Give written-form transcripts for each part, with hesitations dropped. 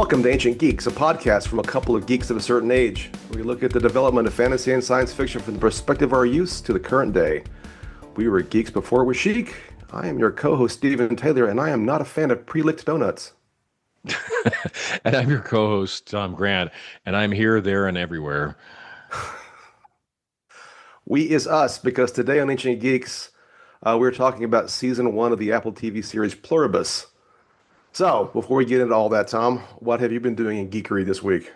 Welcome to Ancient Geeks, a podcast from a couple of geeks of a certain age. We look at the development of fantasy and science fiction from the perspective of our youth to the current day. We were geeks before it was chic. I am your co-host, Stephen Taylor, and I am not a fan of pre-licked donuts. And I'm your co-host, Tom Grant, and I'm here, there, and everywhere. We is us, because today on Ancient Geeks, we're talking about season 1 of the Apple TV series Pluribus. So, before we get into all that, Tom, what have you been doing in geekery this week?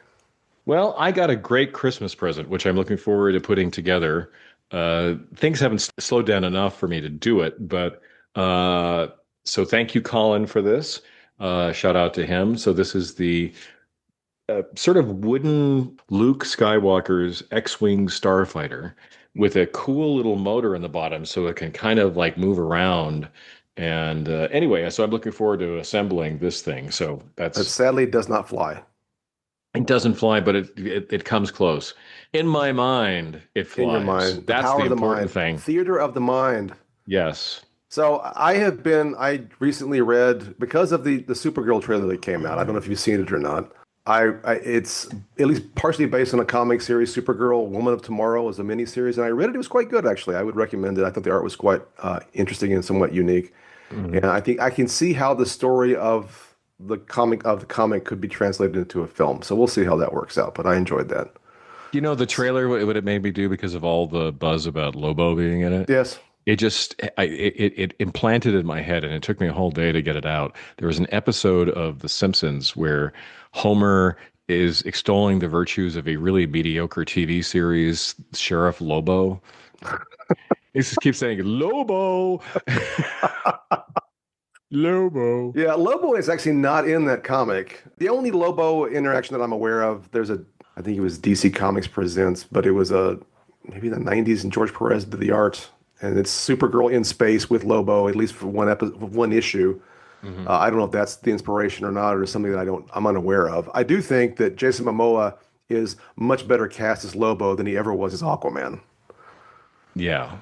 Well, I got a great Christmas present, which I'm looking forward to putting together. Things haven't slowed down enough for me to do it, but so thank you, Colin, for this. Shout out to him. So this is the sort of wooden Luke Skywalker's X-Wing starfighter with a cool little motor in the bottom so it can kind of like move around. And anyway, so I'm looking forward to assembling this thing. So It sadly does not fly. It doesn't fly, but it comes close. In my mind, it flies. In your mind. That's power the of the important mind. thing. Theater of the mind. Yes. So I recently read, because of the Supergirl trailer that came out, I don't know if you've seen it or not. It's at least partially based on a comic series, Supergirl, Woman of Tomorrow is a miniseries, and I read it. It was quite good, actually. I would recommend it. I thought the art was quite interesting and somewhat unique. Mm-hmm. And I think I can see how the story of the comic could be translated into a film. So we'll see how that works out, but I enjoyed that. You know, the trailer, what it made me do because of all the buzz about Lobo being in it? Yes. It implanted in my head, and it took me a whole day to get it out. There was an episode of The Simpsons where Homer is extolling the virtues of a really mediocre TV series, Sheriff Lobo. He just keeps saying, Lobo! Lobo. Yeah, Lobo is actually not in that comic. The only Lobo interaction that I'm aware of, I think it was DC Comics Presents, but it was maybe in the 90s, and George Perez did the art. And it's Supergirl in space with Lobo, at least for one issue. Mm-hmm. I don't know if that's the inspiration or not, or something that I'm unaware of. I do think that Jason Momoa is much better cast as Lobo than he ever was as Aquaman. Yeah,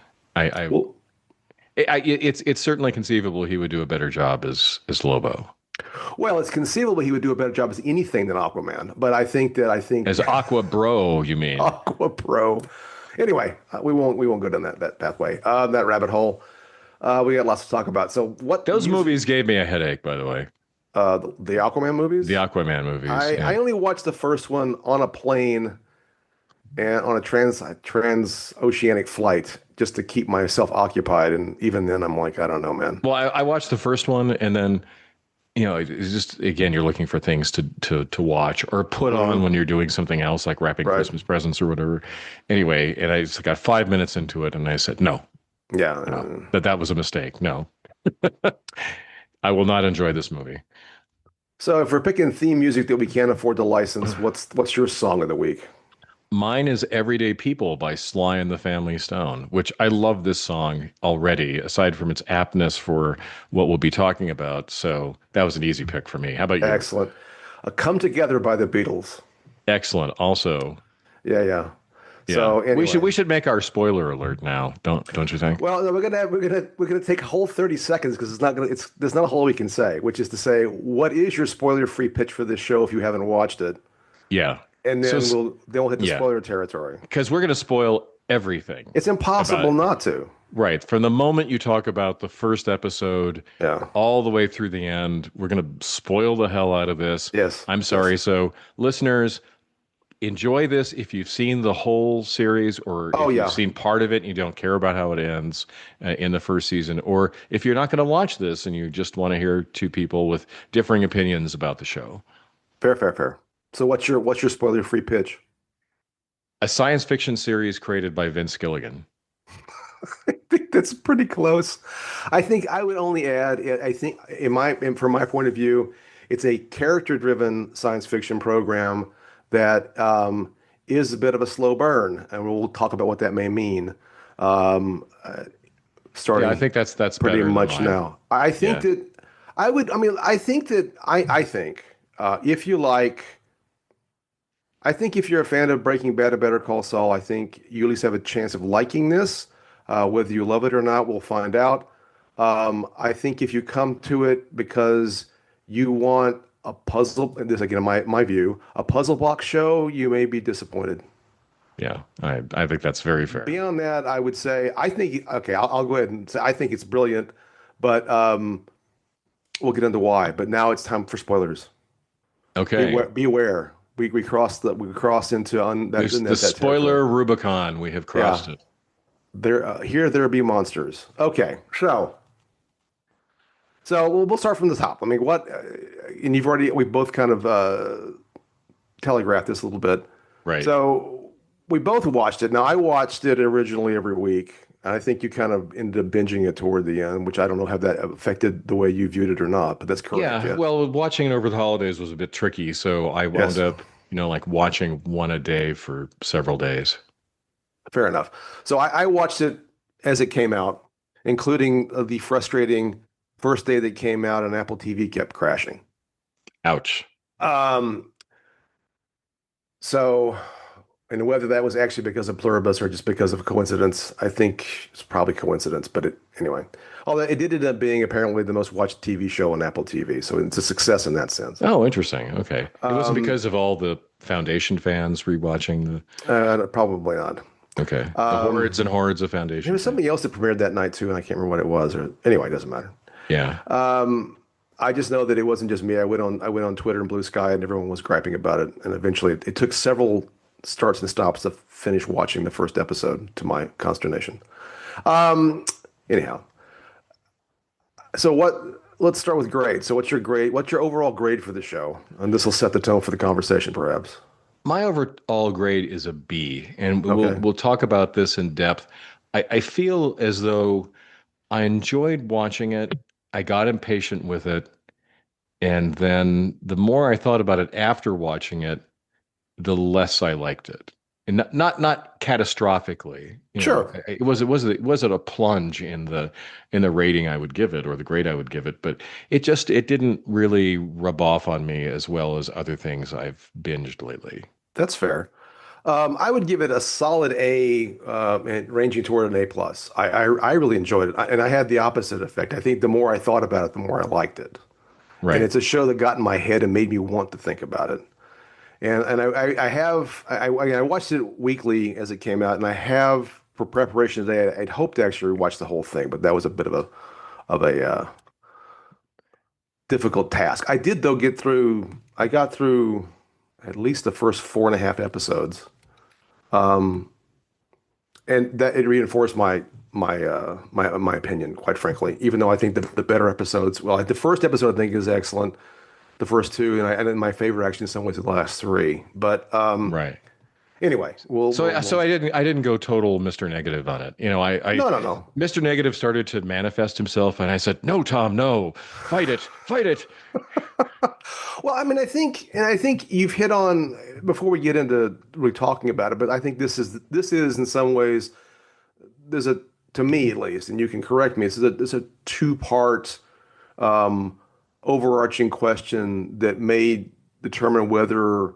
it's certainly conceivable he would do a better job as Lobo. Well, it's conceivable he would do a better job as anything than Aquaman, but I think as Aqua Bro, you mean? Aqua Bro. Anyway, we won't go down that pathway, that rabbit hole. We got lots to talk about. So those movies gave me a headache, by the way. The Aquaman movies? The Aquaman movies. I only watched the first one on a plane and on a transoceanic flight just to keep myself occupied. And even then, I'm like, I don't know, man. Well, I watched the first one, and then, you know, it's just, again, you're looking for things to watch or put on when you're doing something else, like wrapping Christmas presents or whatever. Anyway, and I just got 5 minutes into it, and I said, no. Yeah. No, that was a mistake. No. I will not enjoy this movie. So if we're picking theme music that we can't afford to license, what's your song of the week? Mine is Everyday People by Sly and the Family Stone, which I love this song already, aside from its aptness for what we'll be talking about. So that was an easy pick for me. How about you? Excellent. Come Together by the Beatles. Excellent. Also. Yeah. So anyway. we should make our spoiler alert now, don't you think? Well, no, we're gonna take a whole 30 seconds because there's not a whole we can say, which is to say, what is your spoiler-free pitch for this show if you haven't watched it? Yeah. And then we'll hit the spoiler territory. Because we're going to spoil everything. It's impossible not to. Right. From the moment you talk about the first episode all the way through the end, we're going to spoil the hell out of this. Yes. I'm sorry. Yes. So listeners, enjoy this if you've seen the whole series or if you've seen part of it and you don't care about how it ends in the first season. Or if you're not going to watch this and you just want to hear two people with differing opinions about the show. Fair. So what's your spoiler-free pitch? A science fiction series created by Vince Gilligan. I think that's pretty close. I think I would only add, I think from my point of view, it's a character-driven science fiction program that is a bit of a slow burn, and we'll talk about what that may mean. Starting, I think that's pretty much now. I think that if you like. I think if you're a fan of Breaking Bad or Better Call Saul, I think you at least have a chance of liking this. Whether you love it or not, we'll find out. I think if you come to it because you want a puzzle, and this again, my view, a puzzle box show, you may be disappointed. Yeah, I think that's very fair. Beyond that, I would say I think okay, I'll go ahead and say I think it's brilliant, but we'll get into why. But now it's time for spoilers. Okay. Beware. We crossed into The that territory. spoiler Rubicon, we have Yeah, crossed it. there be monsters. Okay, so we'll start from the top. I mean, and we both kind of telegraphed this a little bit. Right. So we both watched it. Now I watched it originally every week, and I think you kind of ended up binging it toward the end, which I don't know have that affected the way you viewed it or not, but that's correct. Yeah, Yes. well, watching it over the holidays was a bit tricky, so I wound Yes. up, like watching one a day for several days. Fair enough. So I watched it as it came out, including the frustrating first day that came out and Apple TV kept crashing. Ouch. Um, so, and whether that was actually because of Pluribus or just because of coincidence, I think it's probably coincidence, but anyway. Although it did end up being apparently the most watched TV show on Apple TV, so it's a success in that sense. Oh, interesting. Okay. It wasn't Um, because of all the Foundation fans rewatching Probably not. Okay. The Um, hordes and hordes of there Foundation was fans. something else that premiered that night too, and I can't remember what it was. Or anyway, it doesn't matter. Yeah. Um, I just know that it wasn't just me. I went on Twitter and Blue Sky, and everyone was griping about it. And eventually, it took several starts and stops to finish watching the first episode, to my consternation. Um, Anyhow, so what? Let's start with grade. So, what's your grade? What's your overall grade for the show? And this will set the tone for the conversation, perhaps. My overall grade is a B, and we'll Okay. we'll talk about this in depth. I feel as though I enjoyed watching it. I got impatient with it, and then the more I thought about it after watching it, the less I liked it. And not catastrophically, Sure. it wasn't a plunge in the rating I would give it or the grade I would give it, but it didn't really rub off on me as well as other things I've binged lately. That's fair. I would give it a solid A, and ranging toward an A plus. I really enjoyed it, and I had the opposite effect. I think the more I thought about it, the more I liked it. And Right. it's a show that got in my head and made me want to think about it. And I watched it weekly as it came out, and I have for preparation today. I'd hoped to actually watch the whole thing, but that was a bit of a difficult task. I did though get through. I got through at least the first four and a half episodes, and that it reinforced my opinion. Quite frankly, even though I think the better episodes. Well, the first episode I think is excellent. The first two, and then my favorite actually in some ways are the last three. But Right. anyway, So I didn't go total Mr. Negative on it. I no. Mr. Negative started to manifest himself, and I said, "No, Tom, no, fight it, fight it." Well, I mean, I think you've hit on before we get into really talking about it, but I think this is in some ways there's a to me at least, and you can correct me. It's a two-part overarching question that may determine whether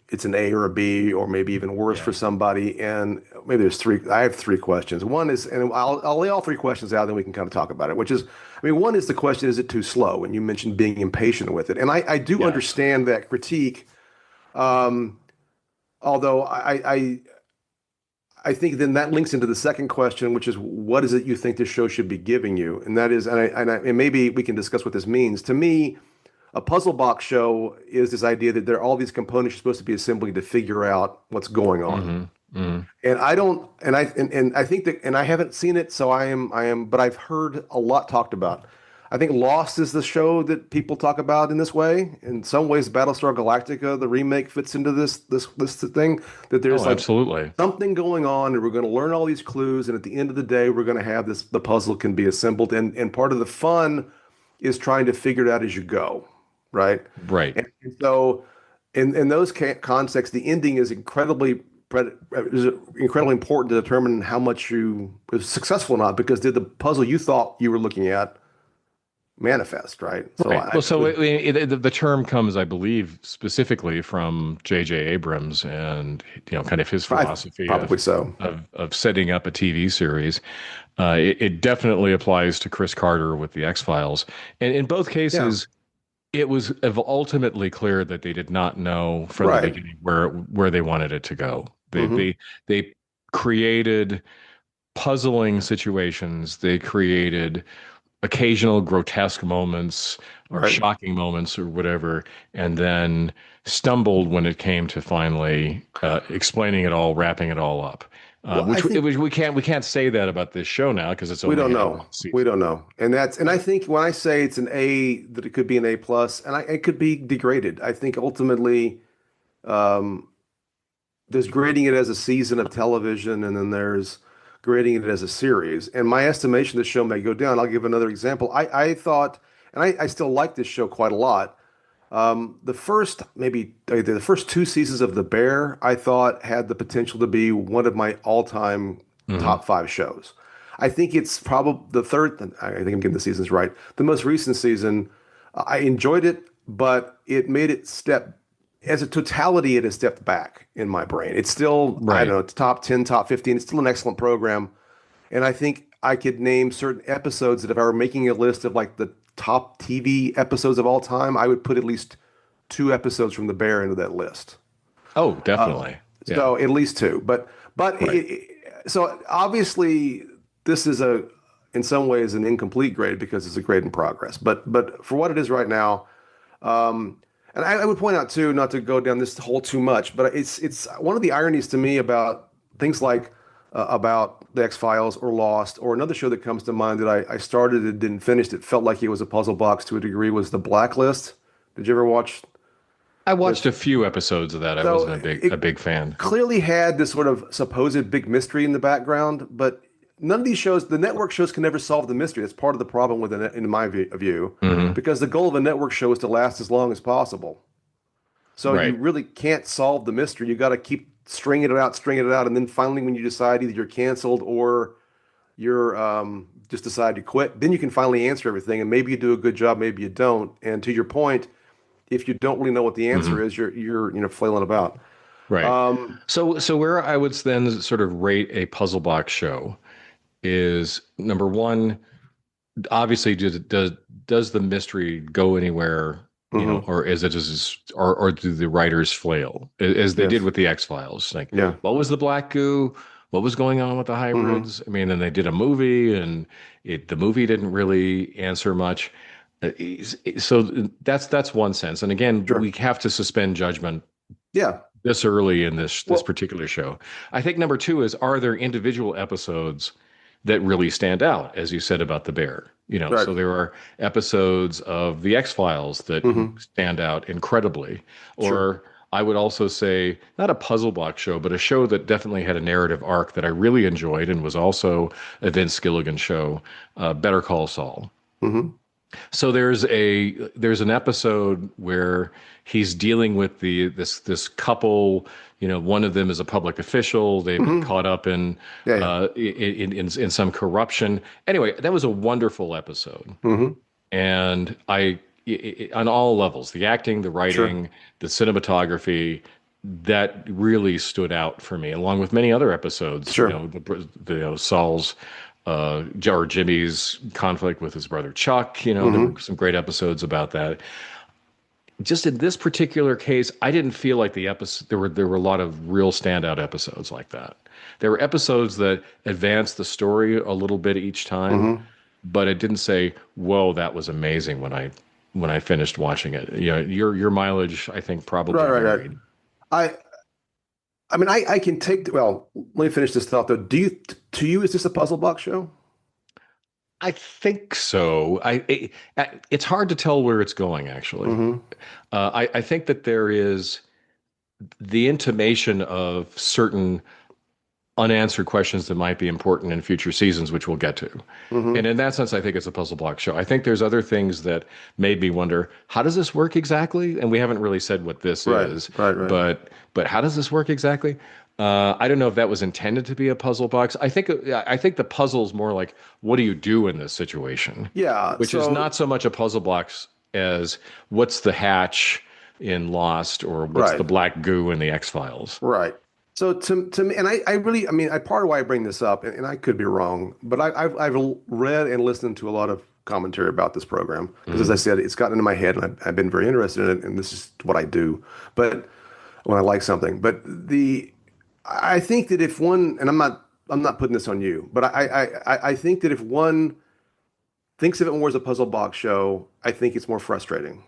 it's an A or a B or maybe even worse Yeah. for somebody. And maybe there's three. I have three questions. One is, and I'll lay all three questions out, then we can kind of talk about it. Which is, I mean, one is the question: is it too slow? And you mentioned being impatient with it, and I do Yes. understand that critique. Um, Although I think then that links into the second question, which is what is it you think this show should be giving you? And that is, and maybe we can discuss what this means. To me, a puzzle box show is this idea that there are all these components you're supposed to be assembling to figure out what's going on. Hmm. Hmm. And I don't, and I think that, and I haven't seen it, so but I've heard a lot talked about. I think Lost is the show that people talk about in this way. In some ways, Battlestar Galactica, the remake, fits into this thing that there's Oh, like absolutely. something going on, and we're going to learn all these clues, and at the end of the day, we're going to have this. The puzzle can be assembled, and part of the fun is trying to figure it out as you go, right? Right. And so, in those contexts, the ending is is incredibly important to determine how much you was successful or not, because did the puzzle you thought you were looking at manifest, right? So Right. I Well, so would, the term comes, I believe, specifically from J.J. Abrams and kind of his philosophy probably so. of setting up a TV series. It definitely applies to Chris Carter with the X-Files, and in both Yeah. cases, it was ultimately clear that they did not know from the Right. beginning where they wanted it to go. They Hmm. they they created puzzling situations. They created occasional grotesque moments or Right. shocking moments or whatever, and then stumbled when it came to finally explaining it all, wrapping it all up. Well, I think Which we can't say that about this show now because it's we only don't had know. one We season. don't know. And I Right. think when I say it's an A, that it could be an A plus, and it could be degraded. I think ultimately, um, there's grading it as a season of television, and then there's grading it as a series. And my estimation, the show may go down. I'll give another example. I thought, and I still like this show quite a lot. The first, maybe the first two seasons of The Bear, I thought had the potential to be one of my all-time Hmm. top five shows. I think it's probably the third, I think I'm getting the seasons right. The most recent season, I enjoyed it, but it made it step, as a totality, it has stepped back in my brain. It's still, I don't Right. know, it's top 10, top 15. It's still an excellent program. And I think I could name certain episodes that if I were making a list of like the top TV episodes of all time, I would put at least two episodes from The Bear into that list. Oh, definitely. Yeah. So at least two. But Right. so obviously this is a in some ways an incomplete grade because it's a grade in progress. But for what it is right now, and I would point out too, not to go down this hole too much, but it's one of the ironies to me about things like about the X-Files or Lost or another show that comes to mind that I started and didn't finish. It felt like it was a puzzle box to a degree. Was The Blacklist? Did you ever watch I watched this? a few episodes of that. I So wasn't a it big fan. clearly had this sort of supposed big mystery in the background, but none of these shows, the network shows, can never solve the mystery. That's part of the problem with it, in my view, Hmm. because the goal of a network show is to last as long as possible. So you Right. really can't solve the mystery. You got to keep stringing it out, and then finally, when you decide either you're canceled or you're just decide to quit, then you can finally answer everything. And maybe you do a good job, maybe you don't. And to your point, if you don't really know what the answer Hmm. is, you're flailing about. Right. Um, So where I would then sort of rate a puzzle box show is number one, obviously does the mystery go anywhere, mhm. or is it just or do the writers flail as they did Yes. with the X-Files? Like, Yeah. what was the black goo? What was going on with the Hmm. hybrids? I mean, then they did a movie, and the movie didn't really answer much. So that's one sense. And again, Sure. we have to suspend judgment Yeah. this early in this Well, particular show. I think number two is, are there individual episodes that really stand out, as you said about the bear? right. So there are episodes of the X-Files that Hmm. stand out incredibly. Sure. Or I would also say not a puzzle box show, but a show that definitely had a narrative arc that I really enjoyed and was also a Vince Gilligan show, Better Call Saul. Hmm. So there's an episode where he's dealing with this couple. One of them is a public official. They've been Hmm. caught up Yeah. Yeah. in some corruption. Anyway, that was a wonderful episode, Hmm. and on all levels, the acting, the Sure. writing, the cinematography, that really stood out for me, along with many other episodes. Sure. Saul's or Jimmy's conflict with his brother Chuck. There were Hmm. some great episodes about that. Just in this particular case, I didn't feel like the episode. There were a lot of real standout episodes like that. There were episodes that advanced the story a little bit each time, Hmm. but it didn't say, "Whoa, that was amazing" when I finished watching it. Your mileage, I think, Right. probably Right. Right. varied. I. I mean, I can take. Well, let me finish this thought though. To you, is this a puzzle box show? I think so. It's hard to tell where it's going, actually. Hmm. I think that there is the intimation of certain unanswered questions that might be important in future seasons, which we'll get to. And Hmm. in that sense, I think it's a puzzle block show. I think there's other things that made me wonder, how does this work exactly? And we haven't really said what this Right. is, Right. Right. but how does this work exactly? I don't know if that was intended to be a puzzle box. I think the puzzle is more like, what do you do in this situation, Yeah. which is not so much a puzzle box as what's the hatch in Lost or what's the Right. black goo in the X Files. Right. So to me, and I really, I mean, part of why I bring this up, and I could be wrong, but I've read and listened to a lot of commentary about this program because, as I Mhm. said, it's gotten into my head, and I've been very interested in it, and this is what I do. But when I like something, but I think that if one, and I'm not putting this on you, but I think that if one thinks of it more as a puzzle box show, I think it's more frustrating.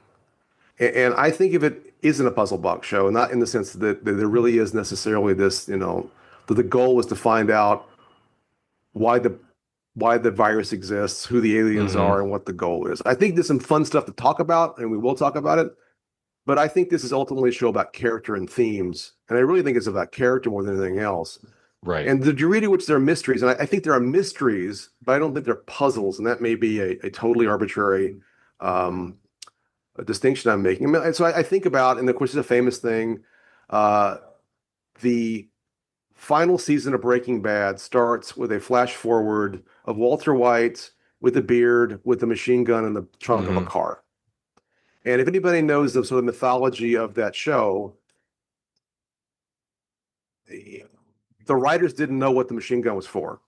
And I think if it isn't a puzzle box show, not in the sense that there really is necessarily this, that the goal is to find out why the why the virus exists, who the aliens Mhm. are, and what the goal is. I think there's some fun stuff to talk about, and we will talk about it. But I think this is ultimately a show about character and themes, and I really think it's about character more than anything else. Right. And the degree to which there are mysteries, and I think there are mysteries, but I don't think they're puzzles, and that may be a totally arbitrary um, a distinction I'm making. I mean, so I think about, and of course, it's a famous thing. Uh, the final season of Breaking Bad starts with a flash forward of Walter White with a beard, with a machine gun in the trunk of a Hmm. car. And if anybody knows the sort of mythology of that show, the writers didn't know what the machine gun was for.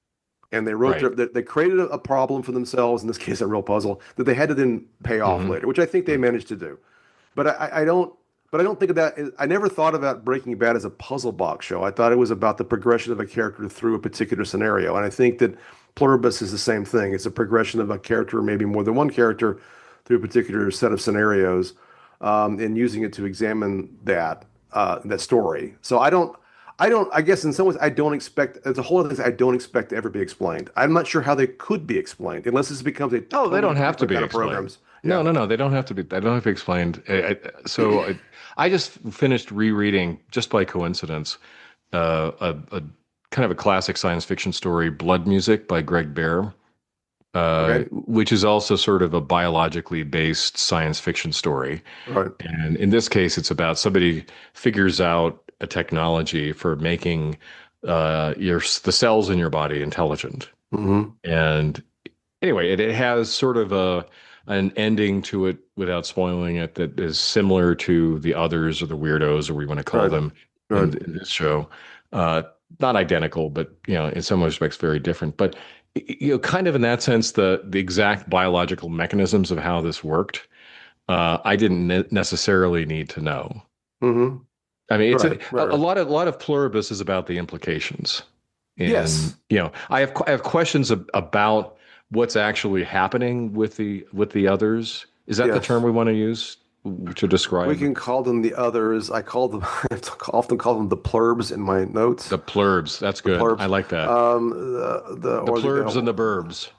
And Right. they created a problem for themselves, in this case, a real puzzle that they had to then pay off Hmm. later, which I think they managed to do. But I don't. But I don't think of that. I never thought about Breaking Bad as a puzzle box show. I thought it was about the progression of a character through a particular scenario. And I think that Pluribus is the same thing. It's a progression of a character, maybe more than one character, through a particular set of scenarios, and using it to examine that story. So I don't. I guess in some ways I don't expect. There's a whole other things I don't expect to ever be explained. I'm not sure how they could be explained unless this becomes a Oh, they totally don't have to different be kind of explained. programs. No, Yeah. no, no. They don't have to be. They don't have to be explained. I just finished rereading, just by coincidence, a kind of a classic science fiction story, Blood Music by Greg Bear, Okay. which is also sort of a biologically based science fiction story. Right. And in this case, it's about somebody figures out a technology for making the cells in your body intelligent. Hmm. And anyway, it has sort of an ending to it without spoiling it that is similar to the others or the weirdos or we want to call Right. them Right. in this show. Uh, Not identical, but in some respects very different. But kind of in that sense, the exact biological mechanisms of how this worked, I didn't necessarily need to know. Hmm. I mean, Right. a Right. lot of Pluribus is about the implications. And Yes. I have questions about what's actually happening with the others. Is that the term Yes. we want to use to We describe can call them the others. I call them, I often call them the plurbs in my notes. the plurbs? That's The good. I plurbs. like that. The The or the plurbs and the burbs.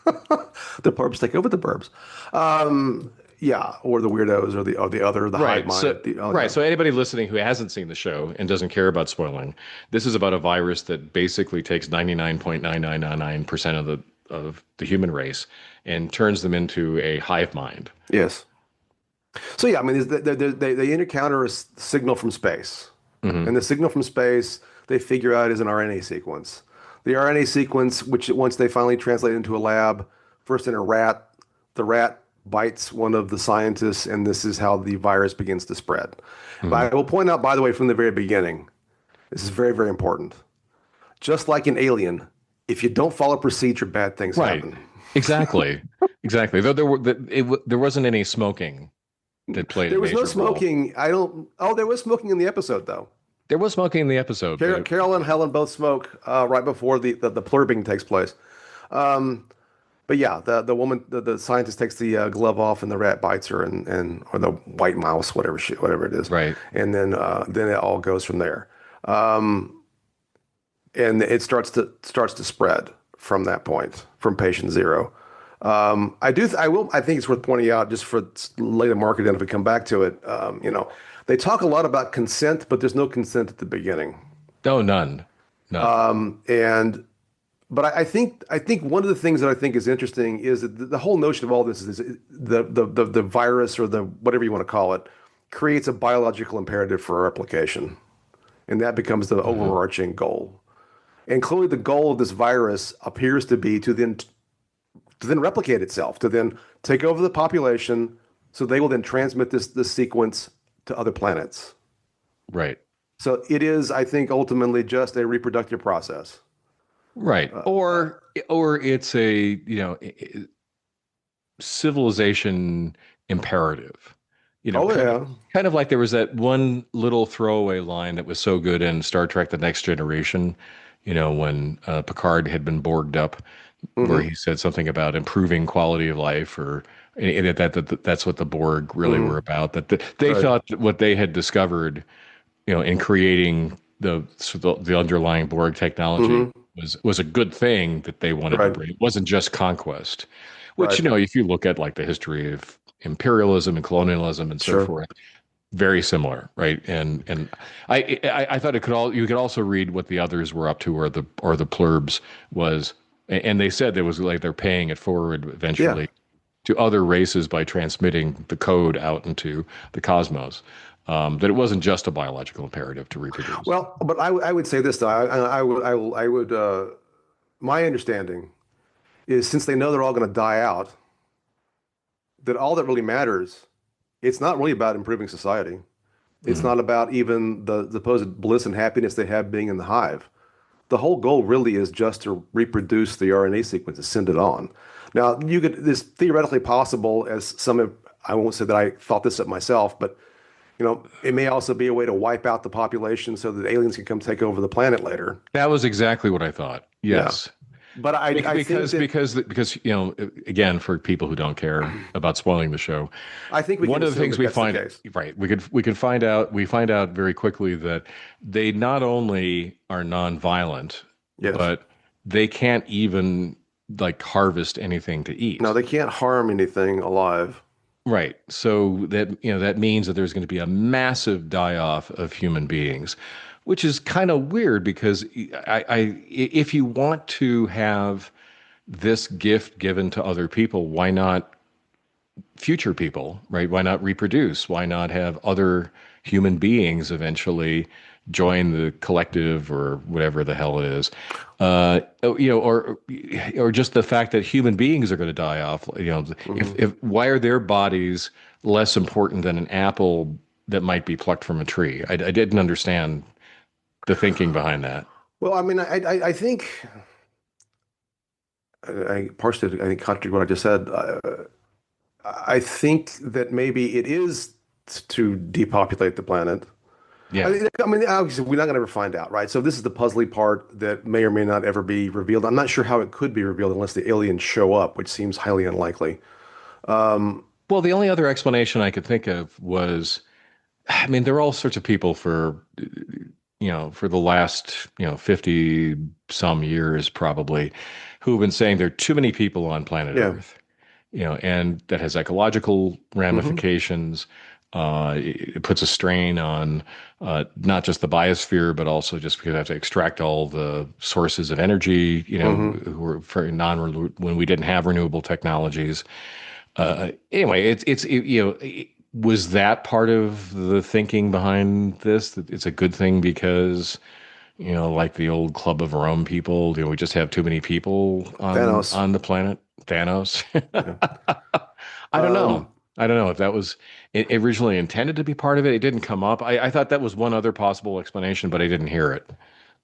the plurbs take over the burbs. Um, yeah, or the weirdos, or the other, the hive Right. mind. Oh Right. yeah. So anybody listening who hasn't seen the show and doesn't care about spoiling, this is about a virus that basically takes 99.9999% of the human race and turns them into a hive mind. Yes. So yeah, I mean, they encounter a signal from space, Hmm. and the signal from space they figure out is an RNA sequence. The RNA sequence, which once they finally translate into a lab, first in a rat, the rat bites one of the scientists, and this is how the virus begins to spread. Hmm. But I will point out, by the way, from the very beginning, this is very, very important. Just like in Alien, if you don't follow procedure, bad things Right. happen. Exactly. Exactly. Though there wasn't any smoking that played a There was no major role. smoking. I don't. Oh, there was smoking in the episode though. There was smoking in the episode, but Carol and Helen both smoke right before the plurbing takes place. Um, but yeah, the woman, the scientist takes the glove off, and the rat bites her, and or the white mouse, whatever it is, right. and then it all goes from there, and it starts to spread from that point, from patient zero. I think it's worth pointing out just for later market, and if we come back to it, they talk a lot about consent, but there's no consent at the beginning. No, none. None. And but I think one of the things that I think is interesting is that the whole notion of all this is the virus, or the whatever you want to call it, creates a biological imperative for replication, and that becomes the Hmm. overarching goal. And clearly, the goal of this virus appears to be to then replicate itself, to then take over the population, so they will then transmit this sequence to other planets. Right. So it is, I think, ultimately just a reproductive process. Right. Uh, uh, Or it's a, civilization imperative. oh Kind of yeah. like there was that one little throwaway line that was so good in Star Trek: The Next Generation, when Picard had been borged up, where Hmm. he said something about improving quality of life, or and that's what the Borg really were Hmm. about. That they Right. thought that what they had discovered, in creating the underlying Borg technology Hmm. was a good thing that they wanted to Right. bring. It wasn't just conquest, which, Right. if you look at like the history of imperialism and colonialism and so Sure. forth, very similar, right? And I thought you could also read what the others were up to, or the plurbs was, and they said there was like they're paying it forward Yeah. eventually to other races by transmitting the code out into the cosmos. That it wasn't just a biological imperative to reproduce. Well, but I would say this though. I would. My understanding is since they know they're all going to die out, that all that really matters, it's not really about improving society. It's Mhm. not about even the supposed bliss and happiness they have being in the hive. The whole goal really is just to reproduce the RNA sequence and send it on. Now, it's theoretically possible, as I won't say that I thought this up myself, but it may also be a way to wipe out the population so that aliens can come take over the planet later. That was exactly what I thought. Yeah. Yes. But I think Because that again, for people who don't care about spoiling the show, I think we can one of the assume things that we that's the find case. right, we find out very quickly that they not only are non-violent, Yes. but they can't even like harvest anything to No, eat. they can't harm anything alive. Right. So that means that there's going to be a massive die-off of human beings, which is kind of weird because if you want to have this gift given to other people, why not future people, right? Why not reproduce? Why not have other human beings eventually join the collective or whatever the hell it is? Or just the fact that human beings are going to die off. Hmm. If why are their bodies less important than an apple that might be plucked from a tree? I didn't understand the thinking behind that. Well, I mean, I think I partially I think contradict what I just said. I think that maybe it is to depopulate the planet. Yeah. I mean, obviously, we're not going to ever find out, right? So this is the puzzly part that may or may not ever be revealed. I'm not sure how it could be revealed unless the aliens show up, which seems highly unlikely. Um, Well, the only other explanation I could think of was, I mean, there are all sorts of people for the last, 50 some years probably, who've been saying there are too many people on planet yeah. Earth, and that has ecological Hmm. ramifications. It puts a strain on not just the biosphere, but also just because I have to extract all the sources of energy, Hmm. who were for when we didn't have renewable technologies. Anyway, was that part of the thinking behind this? That it's a good thing because, like the old Club of Rome people, we just have too many people on Thanos. the planet. Thanos. Yeah. I don't know. Um, I don't know if that was originally intended to be part of it. It didn't come up. I thought that was one other possible explanation, but I didn't hear it.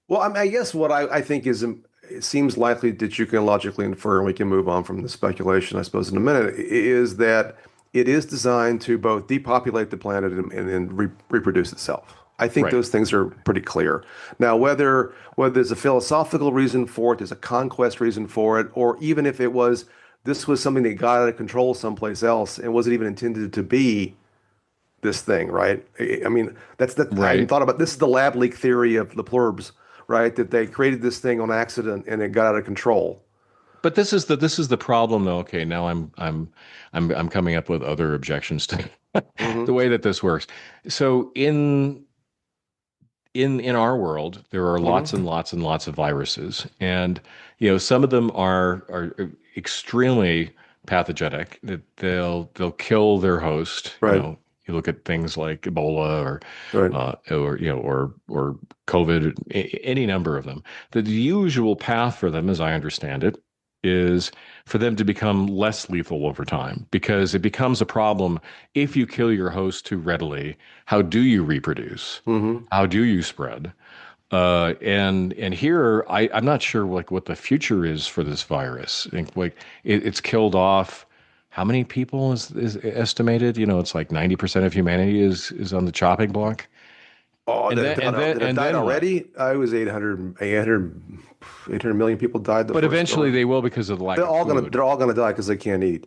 well, I mean, I guess what I think is it seems likely that you can logically infer, and we can move on from the speculation, I suppose, in a minute, is that it is designed to both depopulate the planet and reproduce itself. I think Right. those things are pretty clear. Now, whether there's a philosophical reason for it, there's a conquest reason for it, or even if it was this was something that got out of control someplace else and wasn't even intended to be this thing, right? I mean, I hadn't Right. thought about this is the lab leak theory of the plurbs, right? That they created this thing on accident and it got out of control. But this is the problem though. Okay, now I'm coming up with other objections to the Hmm. way that this works. So in our world, there are lots and Hmm. lots and lots of viruses, and some of them are extremely pathogenic. That they'll kill their host. Right, You look at things like Ebola right. or COVID, any number of them. The usual path for them, as I understand it, is for them to become less lethal over time, because it becomes a problem if you kill your host too readily. How do you reproduce? Hmm. How do you spread? And here I'm not sure like what the future is for this virus. I think like it's killed off. How many people is estimated? You know, it's like 90% of humanity is on the chopping block. Oh, And that then have and died, then that have and died then what? already? I was 800 million people died the But first eventually go. they will because of the lack They're of all gonna food. they're all gonna die because they can't eat.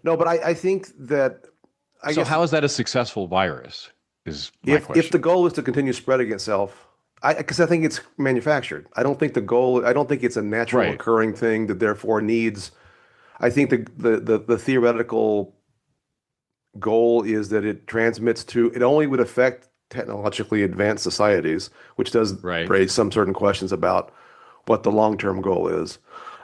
No, but I think that I So guess how is that a successful virus? Is my if the question. goal is to continue spreading itself, I think it's manufactured. I don't think it's a natural Right. occurring thing that therefore needs. I think the theoretical goal is that it transmits to it only would affect technologically advanced societies, which does Right. raise some certain questions about what the long-term goal is.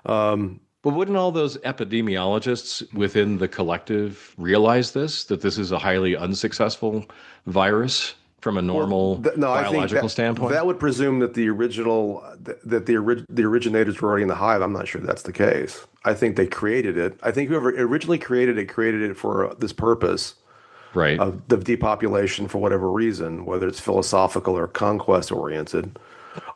Um, But wouldn't all those epidemiologists within the collective realize this, that this is a highly unsuccessful virus from a well, normal no, I think biological standpoint? that would presume that the original that the originators were already in the hive. I'm not sure that's the case. I think they created it. I think whoever originally created it for this purpose Right. of the depopulation for whatever reason, whether it's philosophical or conquest oriented.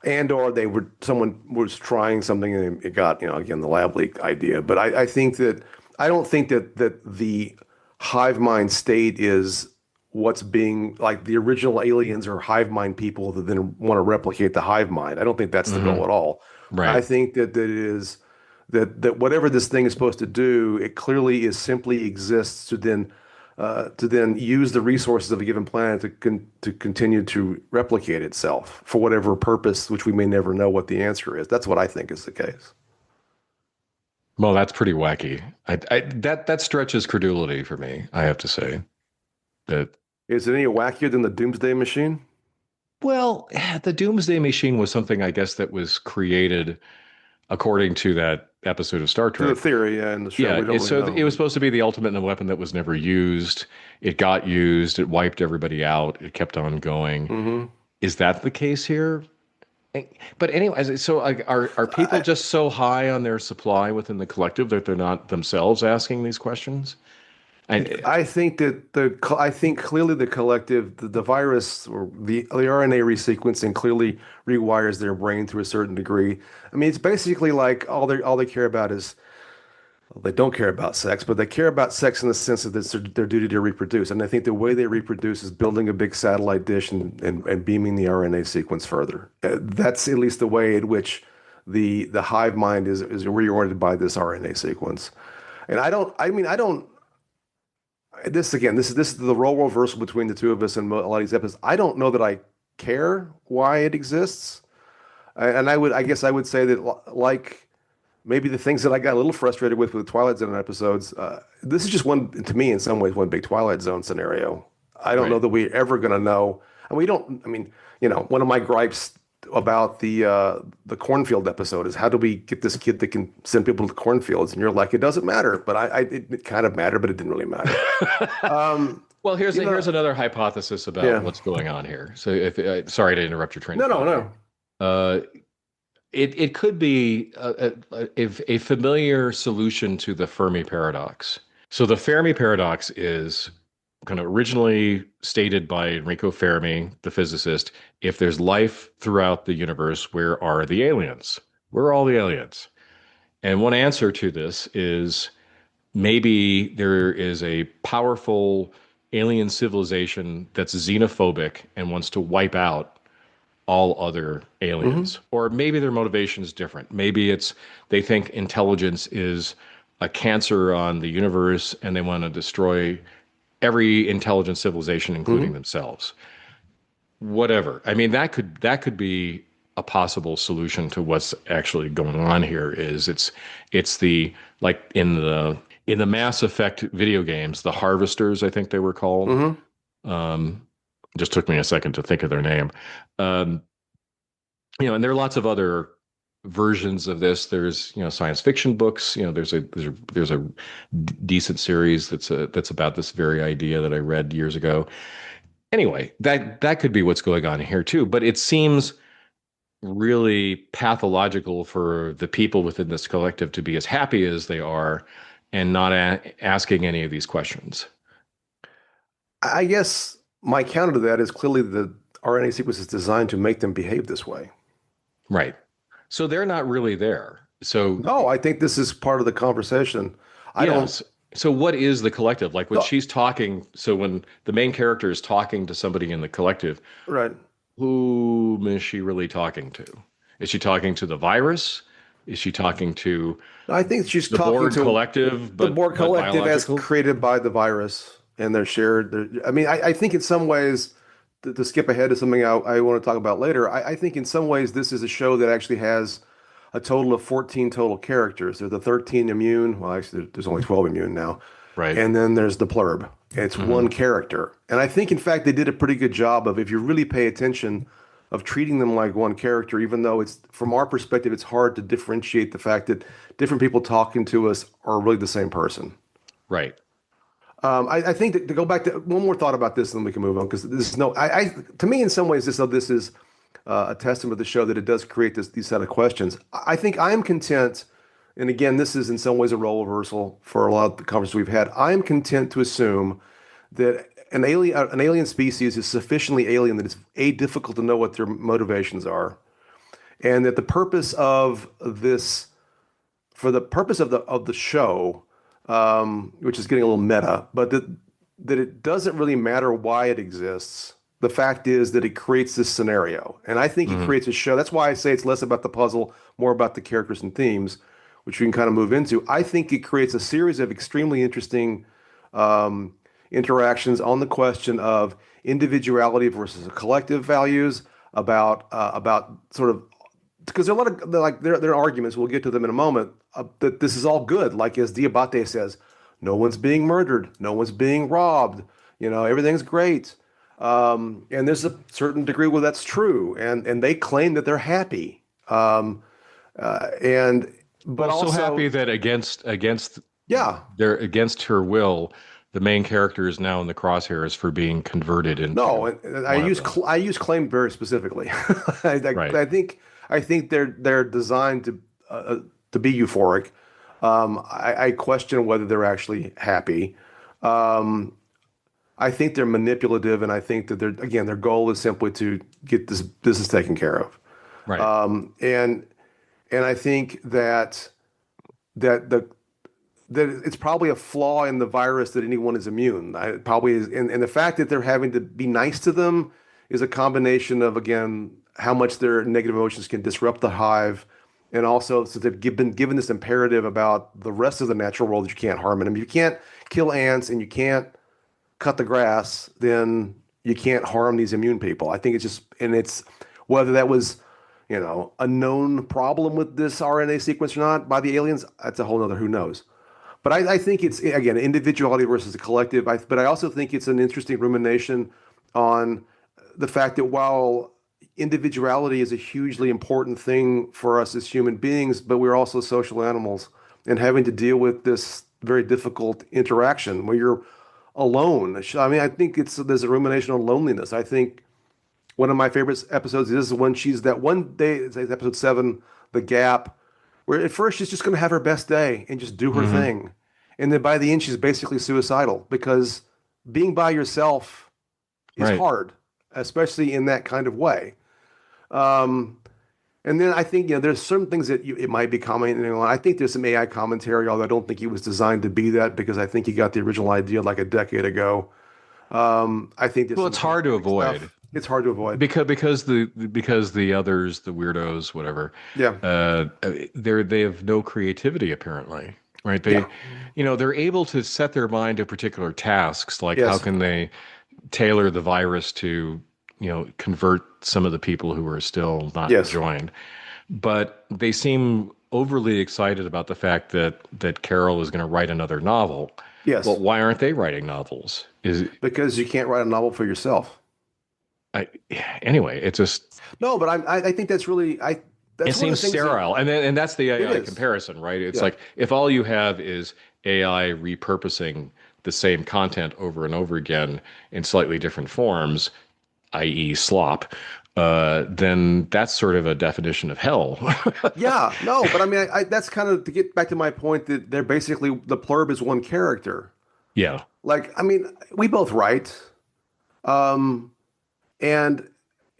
And or someone was trying something and it got, again, the lab leak idea. But I think that I don't think that the hive mind state is what's being like the original aliens are hive mind people that then want to replicate the hive mind. I don't think that's the goal Hmm. at all. I Right. think that it is that whatever this thing is supposed to do, it clearly is simply exists to then use the resources of a given planet to continue to replicate itself for whatever purpose, which we may never know what the answer is. That's what I think is the case. Well, that's pretty wacky. That stretches credulity for me, I have to say. That Is it any wackier than the Doomsday Machine? well, the Doomsday Machine was something I guess that was created according to that episode of Star To the Trek. theory, yeah, in the show, Yeah, we don't really it was know. supposed to be the ultimate weapon that was never used. It got used. It wiped everybody out. It kept on going. Hmm. Is that the case here? But anyways, so like, are people I, just so high on their supply within the collective that they're not themselves asking these questions? I, I think that I think clearly the collective, the virus or the RNA resequencing clearly rewires their brain to a certain degree. I mean, it's basically like all they care about is well, they don't care about sex, but they care about sex in the sense that it's their duty to reproduce. And I think the way they reproduce is building a big satellite dish and beaming the RNA sequence further. That's at least the way in which the hive mind is reoriented by this RNA sequence. And I don't, this is the role reversal between the two of us in a lot of these episodes. I don't know that I care why it exists. And I guess I would say that like maybe the things that I got a little frustrated with the Twilight Zone episodes. This is just one, to me, in some ways, one big Twilight Zone scenario. I don't know right. that we're ever going to know, and we don't. I mean, one of my gripes about the cornfield episode is how do we get this kid that can send people to cornfields? And you're like, it doesn't matter, but it kind of mattered, but it didn't really matter. Um, Well, you know, here's another hypothesis about yeah. what's going on here. So, if sorry to interrupt your train No, of no, thought here. no. Uh, it could be a familiar solution to the Fermi paradox. So the Fermi paradox is kind of originally stated by Enrico Fermi, the physicist. If there's life throughout the universe, where are the aliens? Where are all the aliens? And one answer to this is maybe there is a powerful alien civilization that's xenophobic and wants to wipe out all other Hmm. aliens. Or maybe their motivation is different. Maybe it's they think intelligence is a cancer on the universe and they want to destroy every intelligent civilization, including Hmm. themselves. Whatever. I mean, that could be a possible solution to what's actually going on here. Is it's the like in the Mass Effect video games, the Harvesters, I think they were called. Hmm. Um, just took me a second to think of their name. Um, and there are lots of other versions of this. There's science fiction books. There's a decent series that's about this very idea that I read years ago. Anyway, that could be what's going on here too. But it seems really pathological for the people within this collective to be as happy as they are and not asking any of these questions. I guess my counter to that is clearly the RNA sequence is designed to make them behave this way. Right. So they're not really there. So, No, I think this is part of the conversation. I don't. yes. So what is the collective? Like when No, she's talking, so when the main character is talking to somebody in the collective, right. whom is she really talking to? Is she talking to the virus? Is she talking to I think she's the talking Borg to collective, the but Borg collective as biological? created by the virus, and they're shared. I mean, I think in some ways, to skip ahead to something I want to talk about later, I think in some ways this is a show that actually has a total of 14 total characters. There's the 13 immune. Well, actually, there's only 12 immune now. Right. And then there's the plurb. It's Hmm. one character. And I think, in fact, they did a pretty good job of, if you really pay attention, of treating them like one character, even though it's, from our perspective, it's hard to differentiate the fact that different people talking to us are really the same person. Right. I think that to go back to one more thought about this, and then we can move on because this is no. To me, in some ways, this is a testament to the show that it does create these set of questions. I think I am content, and again, this is in some ways a role reversal for a lot of the conversations we've had. I am content to assume that an alien species is sufficiently alien that it's difficult to know what their motivations are, and that the purpose of this, for the purpose of the show, which is getting a little meta, but that it doesn't really matter why it exists. The fact is that it creates this scenario, and I think it Hmm. creates a show. That's why I say it's less about the puzzle, more about the characters and themes, which we can kind of move into. I think it creates a series of extremely interesting um, interactions on the question of individuality versus collective values, about sort of, because there are a lot of there are arguments. We'll get to them in a moment. That this is all good. Like as Diabate says, no one's being murdered, no one's being robbed. Everything's great. And there's a certain degree where that's true, and they claim that they're happy. And but Well, so happy also, that against yeah, they're against her will, the main character is now in the crosshairs for being converted no, into and one of them. I use claim very specifically. Right. I think they're designed to be euphoric. I question whether they're actually happy. Um, I think they're manipulative, and I think that their goal is simply to get this business taken care of. Right. And I think that the that it's probably a flaw in the virus that anyone is immune. I, probably is, and the fact that they're having to be nice to them is a combination of, again, how much their negative emotions can disrupt the hive, and also so they've been given this imperative about the rest of the natural world that you can't harm them. You can't kill ants and you can't cut the grass, then you can't harm these immune people. I think it's just, and it's whether that was, a known problem with this RNA sequence or not by the aliens, that's a whole nother who knows. But I think it's, again, individuality versus the collective. But I also think it's an interesting rumination on the fact that while individuality is a hugely important thing for us as human beings, but we're also social animals, and having to deal with this very difficult interaction where you're alone. I mean, I think there's a rumination on loneliness. I think one of my favorite episodes is when she's that one day, it's episode 7, The Gap, where at first she's just going to have her best day and just do her Hmm. thing. And then by the end, she's basically suicidal because being by yourself is Right. hard, especially in that kind of way. Um, and then I think, there's certain things that it might be commenting on. I think there's some AI commentary, although I don't think it was designed to be that because I think he got the original idea like a decade ago. I think there's Well, some it's hard to pandemic avoid stuff. It's hard to avoid. because the others, the weirdos, whatever, Yeah. they have no creativity apparently. Right. Yeah. They're able to set their mind to particular tasks, like how Yes. can they tailor the virus to, convert some of the people who are still not Yes. joined. But they seem overly excited about the fact that Carol is going to write another novel. Well, Yes. why aren't they writing novels? Because you can't write a novel for yourself. I, anyway, it just No, but I think that's really it that's one of seems the things that sterile, and that's the it AI is. comparison, right? It's Yeah. like if all you have is AI repurposing the same content over and over again in slightly different forms, i.e., slop. then that's sort of a definition of hell. Yeah, no, but I mean, that's kind of to get back to my point that they're basically the plurb is one character. Yeah. Like, I mean, we both write, um, and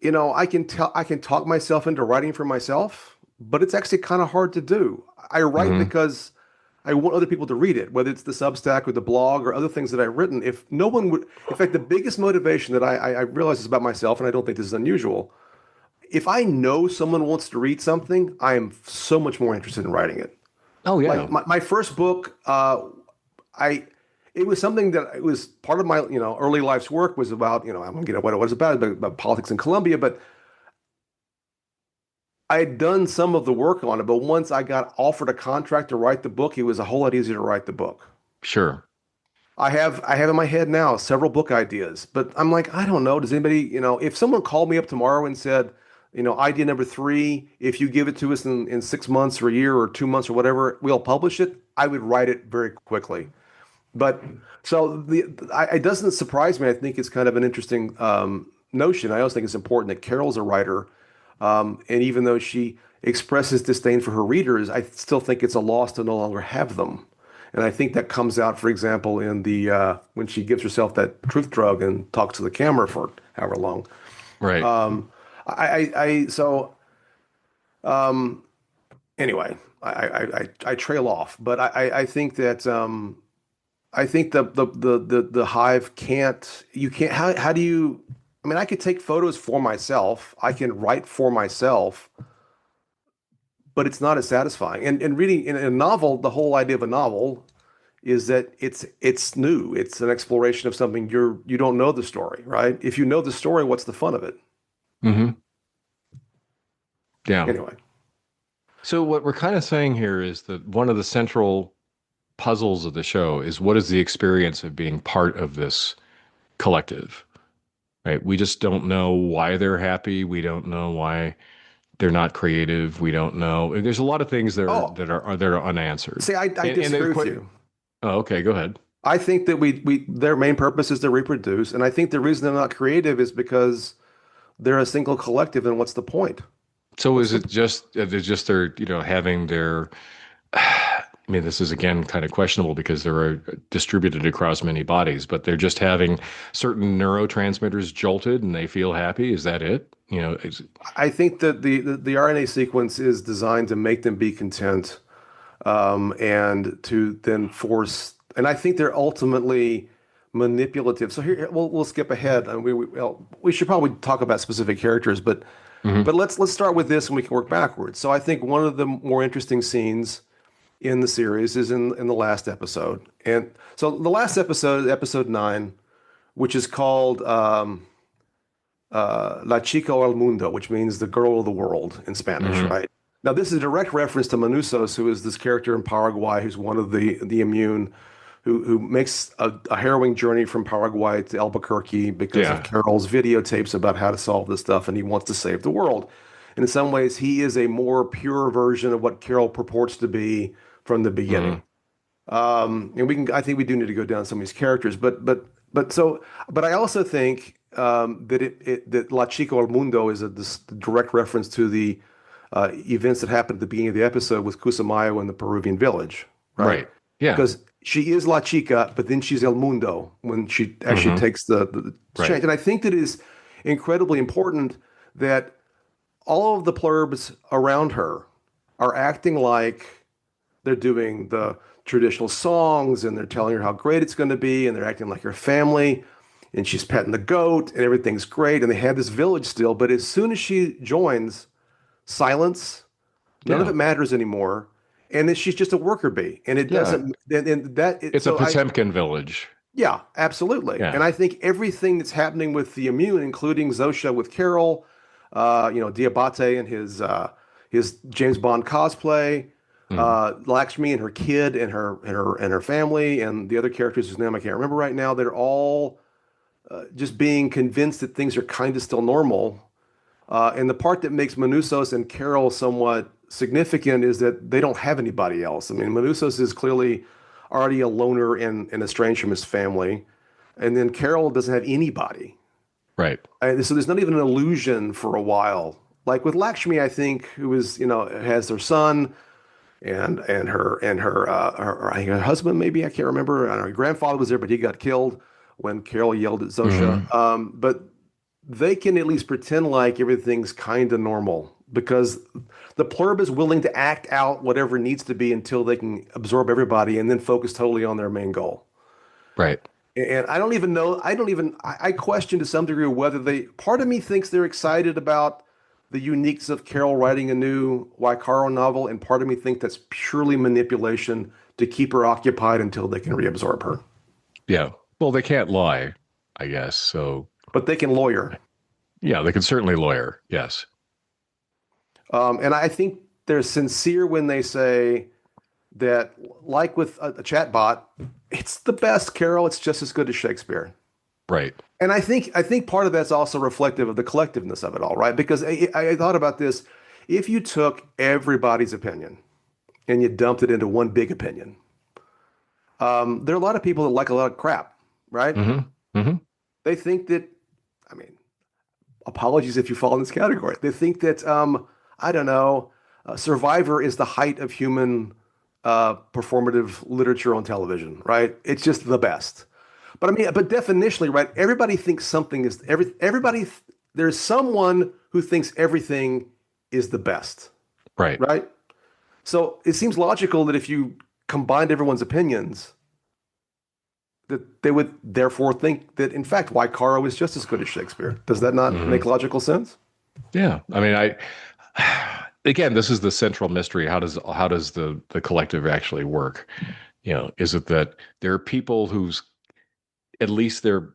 I can talk myself into writing for myself, but it's actually kind of hard to do. I write Hmm. because I want other people to read it, whether it's the Substack or the blog or other things that I've written. If no one would, in fact, the biggest motivation that I realize is about myself, and I don't think this is unusual. If I know someone wants to read something, I am so much more interested in writing it. Oh Like yeah. my first book, I it was something that it was part of my early life's work was about I'm gonna get what it was about politics in Colombia, but I had done some of the work on it. But once I got offered a contract to write the book, it was a whole lot easier to write the book. Sure. I have in my head now several book ideas, but I'm like, I don't know. Does anybody, if someone called me up tomorrow and said, idea number three, if you give it to us in 6 months or a year or 2 months or whatever, we'll publish it, I would write it very quickly. But so it doesn't surprise me. I think it's kind of an interesting notion. I also think it's important that Carol's a writer, and even though she expresses disdain for her readers, I still think it's a loss to no longer have them. And I think that comes out, for example, in the when she gives herself that truth drug and talks to the camera for however long. Right. So anyway, I trail off, but I think that I think the hive can't you can't how do you I mean I could take photos for myself, I can write for myself, but it's not as satisfying. And reading in a novel, the whole idea of a novel is that it's new. It's an exploration of something you don't know the story, right? If you know the story, what's the fun of it? Hmm. Yeah. Anyway, So what we're kind of saying here is that one of the central puzzles of the show is what is the experience of being part of this collective, right? We just don't know why they're happy. We don't know why they're not creative. We don't know. There's a lot of things that are oh, that are that are unanswered. see, I And they're disagree with quite. you. Oh, okay. Go ahead. I think that we their main purpose is to reproduce, and I think the reason they're not creative is because they're a single collective, and what's the point? So What's is the it just their having their I mean, this is again kind of questionable because they're distributed across many bodies, but they're just having certain neurotransmitters jolted and they feel happy. Is that it? I think that the RNA sequence is designed to make them be content, and to then force. And I think they're ultimately manipulative. So here we'll skip ahead, and we should probably talk about specific characters, but Mhm. let's start with this, and we can work backwards. So I think one of the more interesting scenes in the series is in the last episode, and so the last episode, episode 9, which is called. La Chica del Mundo, which means the girl of the world in Spanish, Mhm. right? Now, this is a direct reference to Manusos, who is this character in Paraguay who's one of the immune, who makes a harrowing journey from Paraguay to Albuquerque because of Yeah. Carol's videotapes about how to solve this stuff, and he wants to save the world. And in some ways, he is a more pure version of what Carol purports to be from the Mhm. beginning. And I think we do need to go down some of these characters, but I also think that La Chico al Mundo is this direct reference to the events that happened at the beginning of the episode with Kusamayo in the Peruvian village, right? Right. Yeah. Because she is La Chica, but then she's El Mundo when she actually Hmm. takes the Right. change. And I think that is incredibly important that all of the plurbs around her are acting like they're doing the traditional songs and they're telling her how great it's going to be and they're acting like her family and she's petting the goat and everything's great and they have this village still. But as soon as she joins, silence, none of Yeah. it matters anymore. And then she's just a worker bee. And it Yeah. doesn't, and that, it, It's a so I, Potemkin village. yeah, absolutely. Yeah. And I think everything that's happening with the immune, including Zosha with Carol, Diabate and his James Bond cosplay, Mhm. Lakshmi and her kid and her family, and the other characters whose name I can't remember right now, they're all just being convinced that things are kind of still normal. And the part that makes Manusos and Carol somewhat significant is that they don't have anybody else. I mean, Manusos is clearly already a loner and estranged from his family. And then Carol doesn't have anybody. Right. And so there's not even an illusion for a while. Like with Lakshmi, I think, who is, has their son and her husband, maybe, I can't remember. And her grandfather was there, but he got killed when Carol yelled at Zosha. Hmm. But they can at least pretend like everything's kind of normal because the plurb is willing to act out whatever needs to be until they can absorb everybody and then focus totally on their main goal. Right. And I don't even know, I question to some degree whether part of me thinks they're excited about the uniqueness of Carol writing a new Waikaro novel, and part of me thinks that's purely manipulation to keep her occupied until they can reabsorb her. Yeah. Well, they can't lie, I guess. So, But they can lawyer. yeah, they can certainly lawyer. Yes. And I think they're sincere when they say that, like with a chat bot, it's the best, Carol. It's just as good as Shakespeare. Right. And I think part of that's also reflective of the collectiveness of it all, right? Because I thought about this. If you took everybody's opinion and you dumped it into one big opinion, there are a lot of people that like a lot of crap, right? Hmm. Hmm. They think that, I mean, apologies if you fall in this category. They think that, I don't know, Survivor is the height of human performative literature on television, right? It's just the best. But I mean, but definitionally, right? Everybody thinks something is everybody. There's someone who thinks everything is the best, Right. right? So it seems logical that if you combined everyone's opinions, that they would therefore think that in fact Waikaro is just as good as Shakespeare. Does that not Hmm. make logical sense? Yeah. I mean, again, this is the central mystery. How does the collective actually work? Is it that there are people whose at least their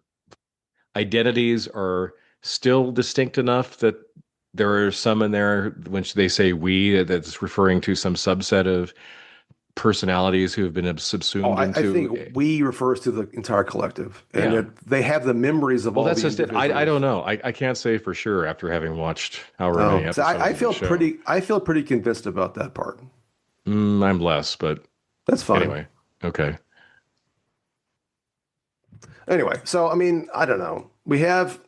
identities are still distinct enough that there are some in there when they say we, that's referring to some subset of personalities who have been Oh, subsumed I into. think we refers to the entire collective, and Yeah. that they have the memories of Well, all that's the just it. I don't individuals. know. I can't say for sure after having watched however many Oh, so episodes I of the feel show. pretty convinced about that part. I'm less, but That's fine. anyway. Okay. Anyway, so I mean, I don't know. We have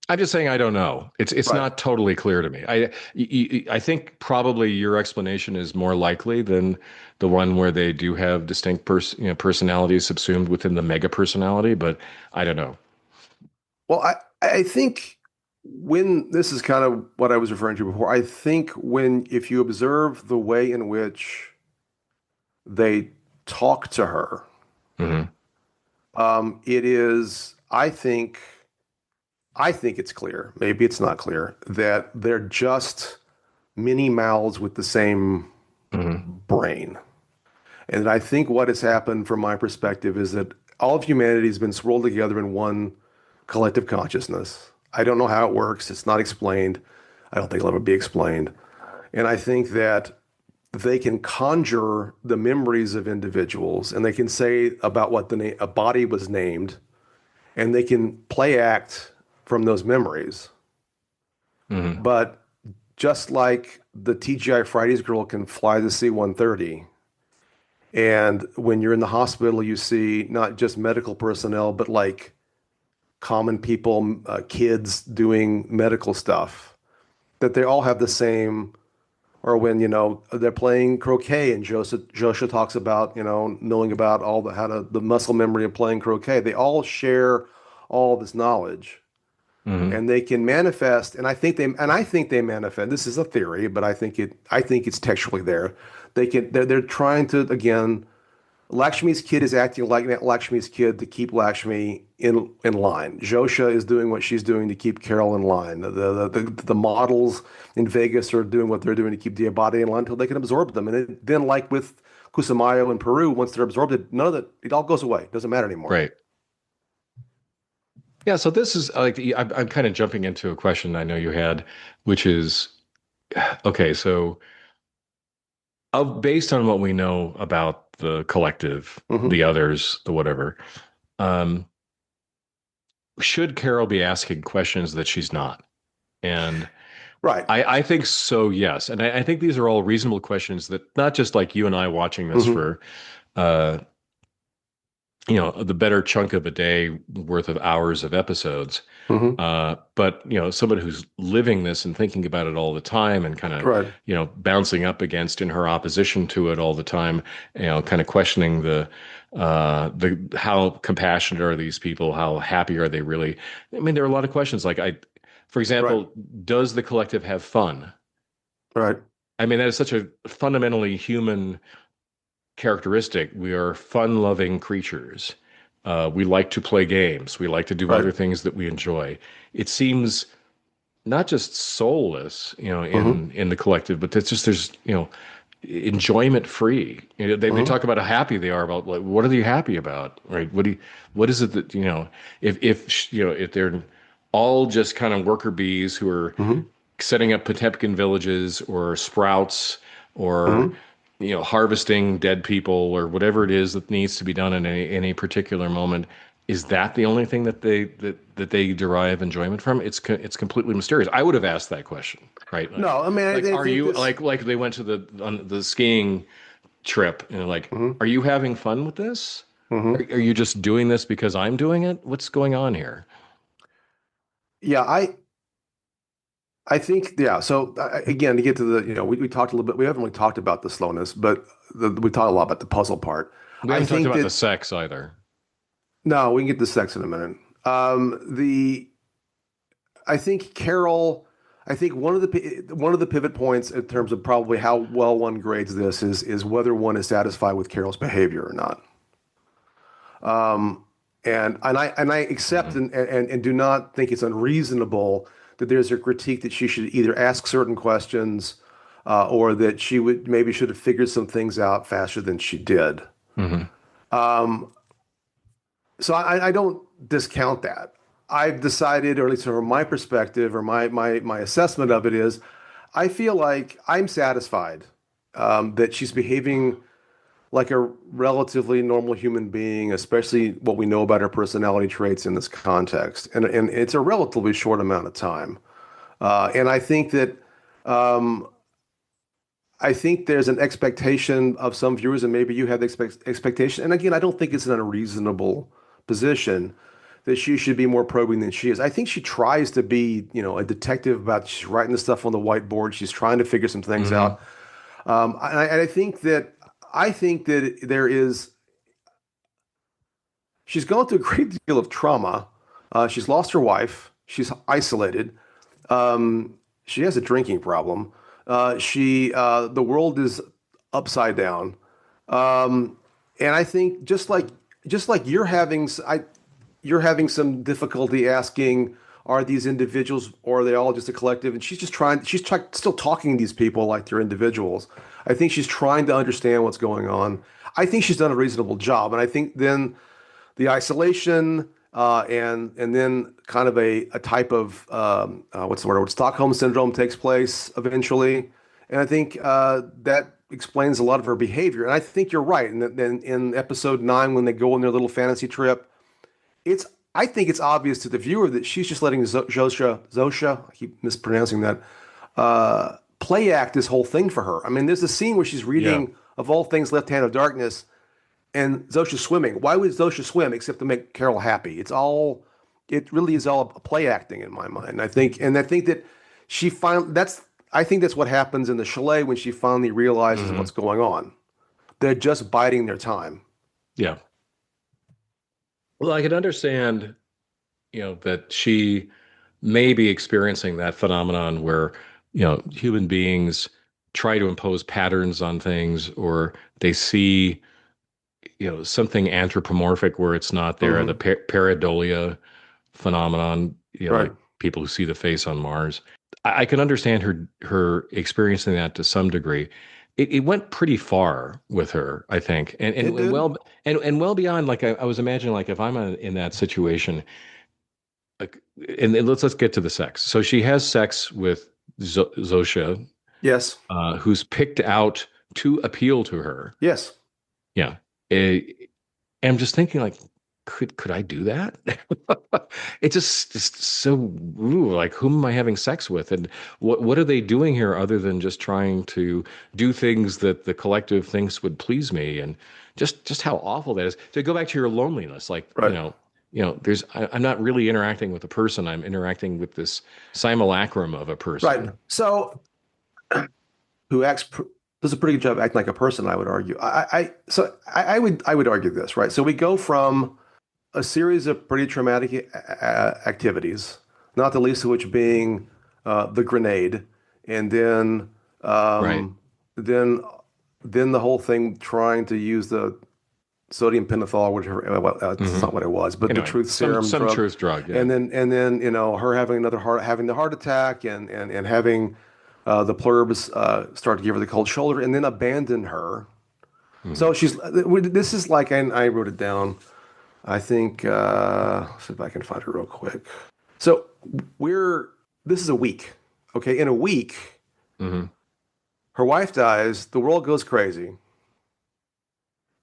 I'm just saying I don't know. It's right. not totally clear to me. I think probably your explanation is more likely than the one where they do have distinct personalities subsumed within the mega personality, but I don't know. Well, I think when this is kind of what I was referring to before. I think when if you observe the way in which they talk to her, Hmm. it is. I think it's clear. Maybe it's not clear that they're just mini mouths with the same Hmm. brain. And I think what has happened from my perspective is that all of humanity has been swirled together in one collective consciousness. I don't know how it works. It's not explained. I don't think it'll ever be explained. And I think that they can conjure the memories of individuals and they can say about what a body was named and they can play act from those memories. Hmm. But just like the TGI Fridays girl can fly the C-130, and when you're in the hospital, you see not just medical personnel, but like common people, kids doing medical stuff, that they all have the same. Or when, they're playing croquet and Josha talks about, knowing about all the muscle memory of playing croquet. They all share all this knowledge Hmm. and they can manifest. And I think they manifest. This is a theory, but I think it's textually there. They're trying to, again, Lakshmi's kid is acting like Lakshmi's kid to keep Lakshmi in line. Josha is doing what she's doing to keep Carol in line. The models in Vegas are doing what they're doing to keep Diabate in line until they can absorb them. And then, like with Kusamayo in Peru, once they're absorbed, none of it all goes away. It doesn't matter anymore. Right. Yeah. So this is like I'm kind of jumping into a question I know you had, which is okay. So based on what we know about the collective, Hmm. the others, the whatever, um, should Carol be asking questions that she's not? And Right. I think so, yes. And I think these are all reasonable questions that not just like you and I watching this Hmm. for uh, the better chunk of a day worth of hours of episodes. Hmm. But someone who's living this and thinking about it all the time and kind of, Right. bouncing up against in her opposition to it all the time, kind of questioning the how compassionate are these people? How happy are they really? I mean, there are a lot of questions. For Right. example, does the collective have fun? Right. I mean, that is such a fundamentally human characteristic. We are fun-loving creatures. We like to play games. We like to do Right. other things that we enjoy. It seems not just soulless, Hmm. in the collective, but there's enjoyment free. They Hmm. talk about how happy they are about, like, what are they happy about, right? What is it that if they're all just kind of worker bees who are Hmm. setting up Potemkin villages or sprouts or Hmm. harvesting dead people or whatever it is that needs to be done in a particular moment. Is that the only thing that they derive enjoyment from? It's completely mysterious. I would have asked that question, right? No, I mean, Like, I are think you this. like they went to the skiing trip and like, Hmm. are you having fun with this? Hmm. Are you just doing this because I'm doing it? What's going on here? Yeah, I think, yeah. So again, to get to the, we talked a little bit. We haven't really talked about the slowness, but we talked a lot about the puzzle part. We I haven't talked think about the that sex either. no, we can get to sex in a minute. The I think Carol. I think one of the pivot points in terms of probably how well one grades this is whether one is satisfied with Carol's behavior or not. Um, and I accept Mhm. and do not think it's unreasonable that there's a critique that she should either ask certain questions or that she would maybe should have figured some things out faster than she did. Mhm. Um, so I don't discount that. I've decided, or at least from my perspective or my assessment of it is, I feel like I'm satisfied that she's behaving like a relatively normal human being, especially what we know about her personality traits in this context. And it's a relatively short amount of time. And um, I think there's an expectation of some viewers, and maybe you have the expectation. And again, I don't think it's an unreasonable position that she should be more probing than she is. I think she tries to be, a detective about she's writing the stuff on the whiteboard. She's trying to figure some things Mhm. out. And I think that there is she's gone through a great deal of trauma. She's lost her wife. She's isolated. She has a drinking problem. The world is upside down. Um, and I think just like you're having some difficulty asking, are these individuals or are they all just a collective? And still talking to these people like they're individuals. I think she's trying to understand what's going on. I think she's done a reasonable job. And I think then the isolation and then kind of a type of what's the word? Stockholm syndrome takes place eventually, and I think that explains a lot of her behavior. And I think you're right. And then in episode 9, when they go on their little fantasy trip, it's I think it's obvious to the viewer that she's just letting Zosha, I keep mispronouncing that, play act this whole thing for her. I mean, there's a scene where she's Yeah. reading, of all things, Left Hand of Darkness, and Zosha's swimming. Why would Zosha swim except to make Carol happy? It really is all play acting in my mind. I think that I think that's what happens in the chalet when she finally realizes Mhm. what's going on. They're just biding their time. Yeah. Well, I can understand, that she may be experiencing that phenomenon where, human beings try to impose patterns on things, or they see, something anthropomorphic where it's not there, the Hmm. pareidolia phenomenon, Right. like people who see the face on Mars. I can understand her experiencing that to some degree. It went pretty far with her, I think, and It and, and did. well and well beyond. Like, I was imagining, like, if I'm in that situation, like, and let's get to the sex. So she has sex with Zosha, Yes. who's picked out to appeal to her. Yes. Yeah. Eh, and I'm just thinking, like, could I do that? It's just so like, whom am I having sex with, and what are they doing here other than just trying to do things that the collective thinks would please me, and just how awful that is. To go back to your loneliness, like, Right. there's I'm not really interacting with a person. I'm interacting with this simulacrum of a Right. person. So who does a pretty good job acting like a person, I would argue. I would argue this, right? So we go from a series of pretty traumatic activities, not the least of which being the grenade, and Right. um, then then the whole thing trying to use the sodium pentothal, whichever, well, that's Hmm. not what it was, but the truth Some serum drug, truth drug. Yeah. and then her having having the heart attack, and having the pluribus start to give her the cold shoulder, and then abandon her. Hmm. So this is like, and I wrote it down. I think, let's see if I can find it real quick. So this is a week. Okay. In a week, Hmm. her wife dies. The world goes crazy.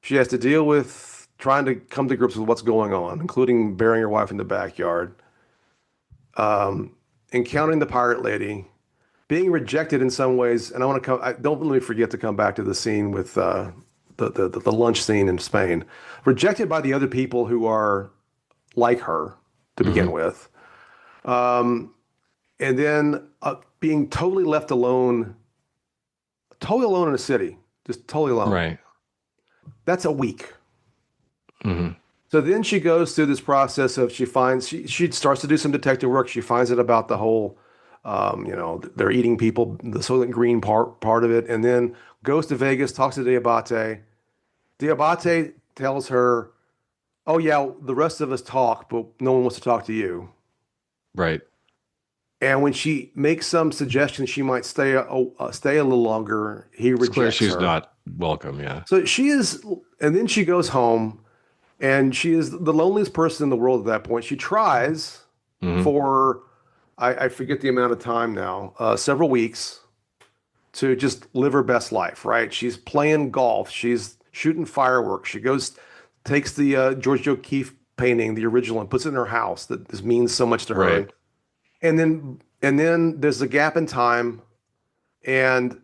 She has to deal with trying to come to grips with what's going on, including burying her wife in the backyard, encountering the pirate lady, being rejected in some ways. And don't let me forget to come back to the scene with the lunch scene in Spain. Rejected by the other people who are like her to begin Hmm. with. And then being totally alone in a city, just totally alone. Right. That's a week. Hmm. So then she goes through this process of she starts to do some detective work. She finds out about the whole, they're eating people, the Soylent Green part of it, and then goes to Vegas, talks to Diabate. Diabate tells her, "Oh yeah, the rest of us talk, but no one wants to talk to you." Right. And when she makes some suggestion she might stay a little longer, he It's clear rejects she's her. not welcome. Yeah. So she is, and then she goes home, and she is the loneliest person in the world at that point. She tries Hmm. for, I forget the amount of time now, several weeks to just live her best life, right? She's playing golf. She's shooting fireworks. She goes, takes the George O'Keeffe painting, the original, and puts it in her house that this means so much to her. Right. And then there's a gap in time, and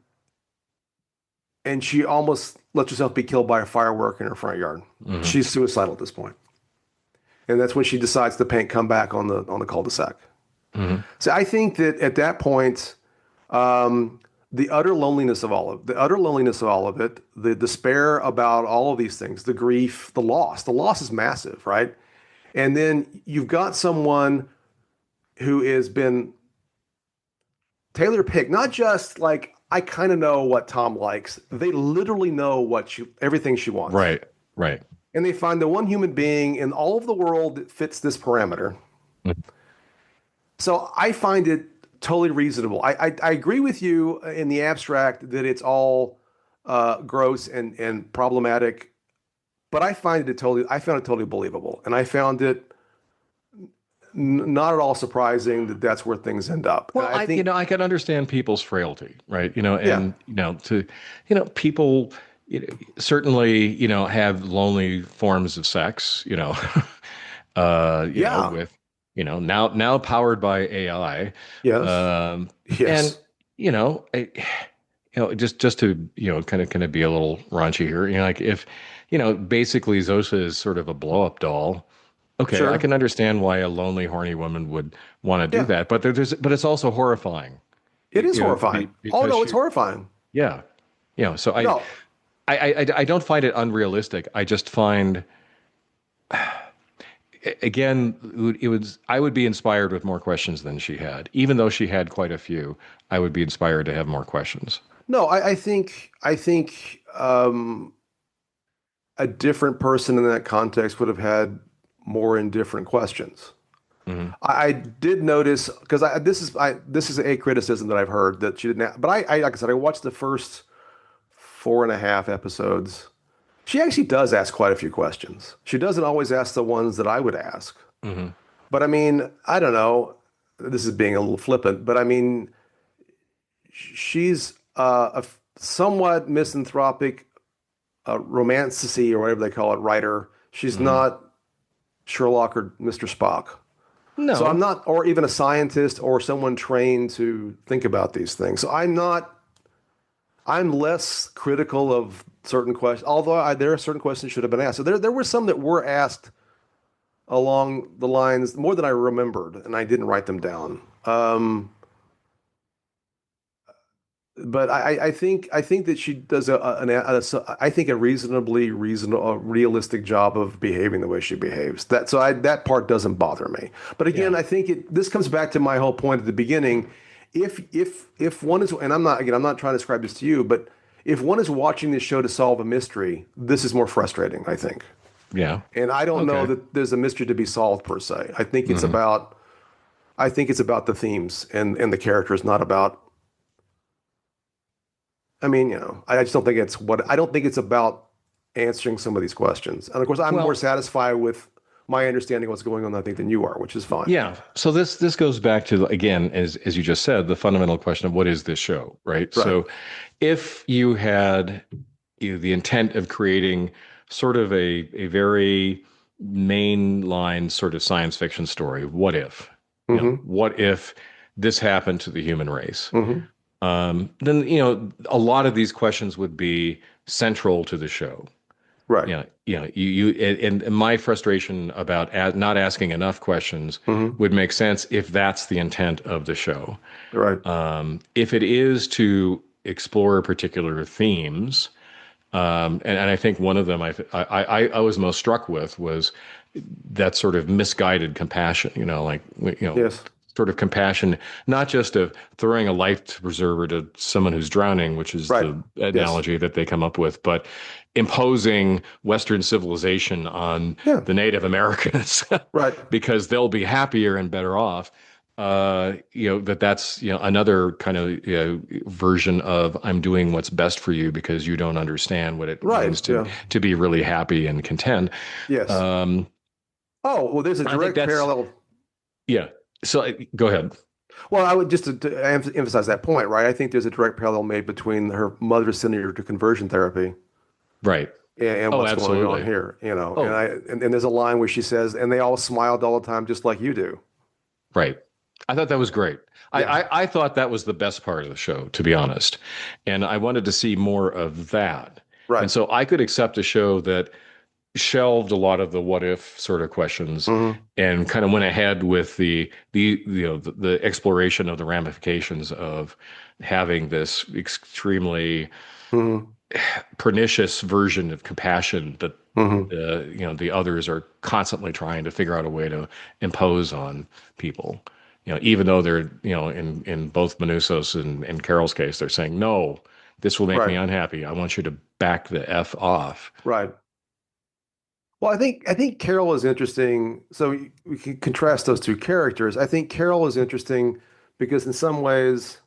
and she almost lets herself be killed by a firework in her front yard. Hmm. She's suicidal at this point, and that's when she decides to paint "Come Back" on the cul-de-sac. Hmm. So I think that at that point, um, the utter loneliness of all of it, the despair about all of these things, the grief, the loss is massive, right? And then you've got someone who has been tailor picked, not just like I kind of know what Tom likes. They literally know everything she wants. Right. Right. And they find the one human being in all of the world that fits this parameter. Mhm. So I find it totally reasonable. I agree with you in the abstract that it's all gross and problematic, but I found it totally believable, and I found it not at all surprising that that's where things end up. And Well, I think, I can understand people's frailty, right? yeah, And people, certainly, have lonely forms of sex, yeah, with, now powered by AI, yes, um, and yes, just to kind of be a little raunchy here, like if, basically Zosa is sort of a blow up doll. Okay, I sure, can understand why a lonely, horny woman would want to do yeah, that, but it's also horrifying, it is horrifying. Oh because no, it's she, horrifying. yeah, So No, I don't find it unrealistic. I just find, again, I would be inspired with more questions than she had, even though she had quite a few. I would be inspired to have more questions. no, I think a different person in that context would have had more indifferent questions. Hmm. I did notice because this is a criticism that I've heard that she didn't. But like I said, I watched the first four and a half episodes. She actually does ask quite a few questions. She doesn't always ask the ones that I would ask. Hmm. But I mean, I don't know. This is being a little flippant, but I mean, she's a somewhat misanthropic romanticy or whatever they call it writer. She's Hmm. not Sherlock or Mr. Spock. So I'm No. not, or even a scientist or someone trained to think about these things. So I'm less critical of certain questions, although there are certain questions that should have been asked. So there were some that were asked along the lines more than I remembered, and I didn't write them down. But I think that she does I think a realistic job of behaving the way she behaves. That part doesn't bother me. But again, Yeah. I think this comes back to my whole point at the beginning. If one is, and I'm not trying to describe this to you, but if one is watching this show to solve a mystery, this is more frustrating, I think. Yeah. And I don't know Okay. that there's a mystery to be solved per se. I think it's about the themes and the characters, not about. I mean, I just don't think I don't think it's about answering some of these questions. And of course, I'm more Well, satisfied with my understanding of what's going on, I think, than you are, which is fine. yeah. So this goes back to, again, as you just said, the fundamental question of what is this show, right? Right. So if you had the intent of creating sort of a very mainline sort of science fiction story, what if? Mm-hmm. What if this happened to the human race? Mm-hmm. Then a lot of these questions would be central to the show. Right. You and my frustration about not asking enough questions Mm-hmm. would make sense if that's the intent of the show. Right. If it is to explore particular themes, and I think one of them I was most struck with was that sort of misguided compassion. Yes. Sort of compassion, not just of throwing a life preserver to someone who's drowning, which is Right. the Yes. analogy that they come up with, but imposing Western civilization on Yeah. the Native Americans Right. because they'll be happier and better off. That's another kind of version of I'm doing what's best for you because you don't understand what it Right. means Yeah. to be really happy and content. Yes. Um, Oh, well, there's a I think direct that's parallel. yeah. So go ahead. Well, I would just to emphasize that point, right? I think there's a direct parallel made between her mother sending her to conversion therapy Right. and Oh, what's going on absolutely. here, Oh, and there's a line where she says, "And they all smiled all the time, just like you do." right. I thought that was great. Yeah. I thought that was the best part of the show, to be honest. And I wanted to see more of that. And Right. so I could accept a show that shelved a lot of the what if sort of questions Mm-hmm. and kind of went ahead with the exploration of the ramifications of having this extremely Mm-hmm. pernicious version of compassion that Mm-hmm. the others are constantly trying to figure out a way to impose on people. Even though they're in both Manusos and Carol's case, they're saying no, this will make me Right. unhappy. I want you to back the f off. Right. Well, I think Carol is interesting. So we can contrast those two characters. I think Carol is interesting because in some ways,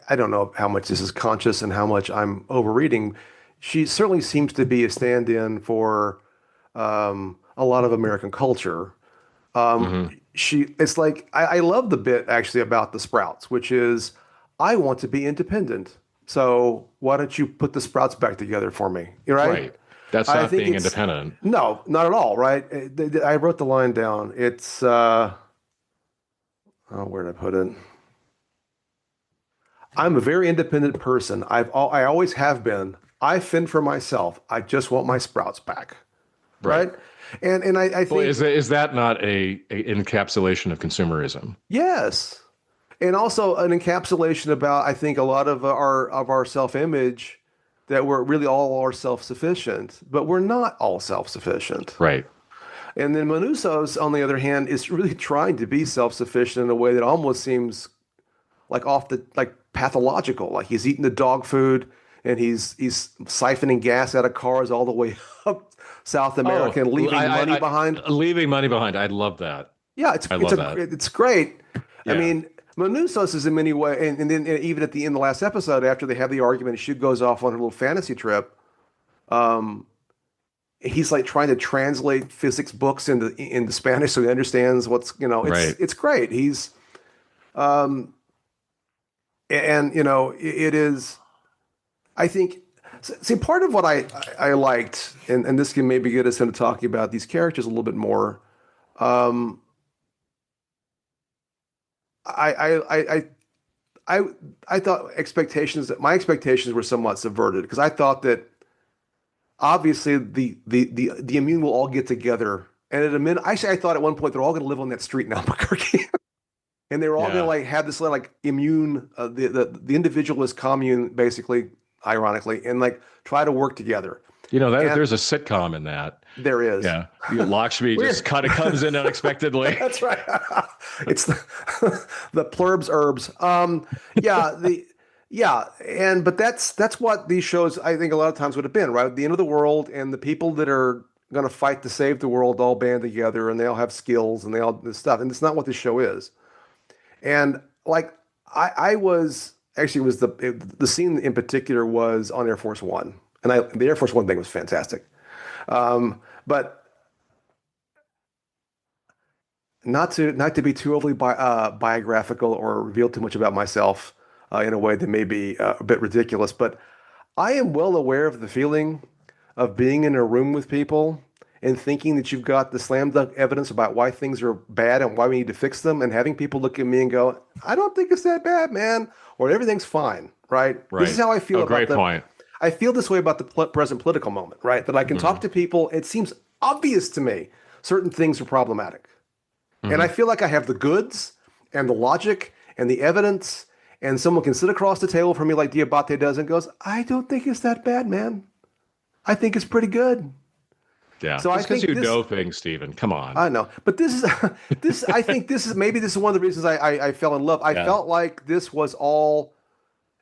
I don't know how much this is conscious and how much I'm overreading. She certainly seems to be a stand-in for a lot of American culture. Hmm. It's like I love the bit actually about the Sprouts, which is I want to be independent. So why don't you put the Sprouts back together for me? You're right. Right. That's I not think being it's independent. no, not at all, right? I wrote the line down. It's oh, where did I put it? I'm a very independent person. I always have been. I fend for myself. I just want my Sprouts back, Right. right? And I Boy, think is that not a encapsulation of consumerism? yes, and also an encapsulation about I think a lot of our self-image that we're really all are self-sufficient, but we're not all self-sufficient. Right. And then Manusos, on the other hand, is really trying to be self-sufficient in a way that almost seems like like pathological. Like he's eating the dog food and he's siphoning gas out of cars all the way up South America Oh, and leaving money behind. leaving money behind. I love that. Yeah, I love that. it's great. I Yeah. mean, Manusos is in many ways, and then even at the end of the last episode, after they have the argument, she goes off on her little fantasy trip. Um, he's like trying to translate physics books into Spanish so he understands what's Right. it's great. He's um, and it is. I think See, part of what I liked, and this can maybe get us into talking about these characters a little bit more. Um, I I I I I I thought my expectations were somewhat subverted because I thought that obviously the immune will all get together, and at a minute, I thought at one point they're all going to live on that street in Albuquerque. And they were all going to Yeah. like have this like immune, the individualist commune, basically, ironically, and like try to work together. That And there's a sitcom in that. there is. Yeah. Lakshmi just Weird. kind of comes in unexpectedly. That's right. It's the pluribs herbs. Yeah, but that's what these shows I think a lot of times would have been, right? The end of the world and the people that are going to fight to save the world all band together and they all have skills and they all this stuff. And it's not what this show is. And like I was actually was the scene in particular was on Air Force One, and the Air Force One thing was fantastic. But not to be too overly biographical or reveal too much about myself in a way that may be a bit ridiculous, but I am well aware of the feeling of being in a room with people and thinking that you've got the slam dunk evidence about why things are bad and why we need to fix them, and having people look at me and go, "I don't think it's that bad, man," or "Everything's fine," right? This is Right. how I feel Oh, about great point. I feel this way about the present political moment, right? That I can talk Hmm. to people. It seems obvious to me certain things are problematic. And I Hmm. feel like I have the goods and the logic and the evidence, and someone can sit across the table from me like Diabate does and goes, "I don't think it's that bad, man. I think it's pretty good." Yeah. So I Just because think you this, know things, Stephen. Come on. I know, but this is I think this is one of the reasons I fell in love. I Yeah. felt like this was all,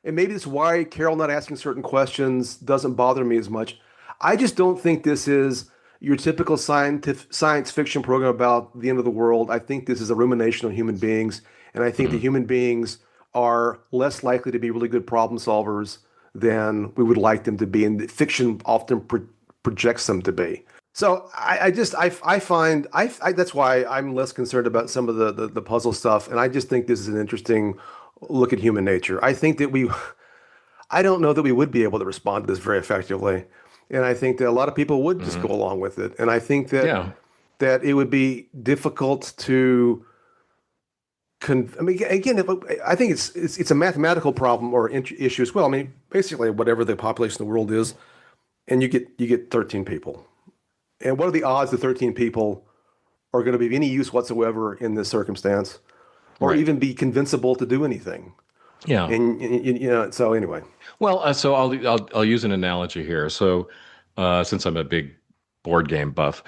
and maybe it's why Carol not asking certain questions doesn't bother me as much. I just don't think this is your typical science fiction program about the end of the world. I think this is a rumination on human beings, and I think the Hmm. human beings are less likely to be really good problem solvers than we would like them to be, and fiction often projects them to be. So I find that's why I'm less concerned about some of the puzzle stuff, and I just think this is an interesting look at human nature. I don't know that we would be able to respond to this very effectively. And I think that a lot of people would just Hmm. go along with it. And I think Yeah. that it would be difficult to I mean, again, I think it's a mathematical problem or issue as well. I mean, basically, whatever the population of the world is, and you get 13 people. And what are the odds that 13 people are going to be of any use whatsoever in this circumstance, or Right. even be convincible to do anything? Yeah. So anyway, Well, so I'll use an analogy here. So, since I'm a big board game buff,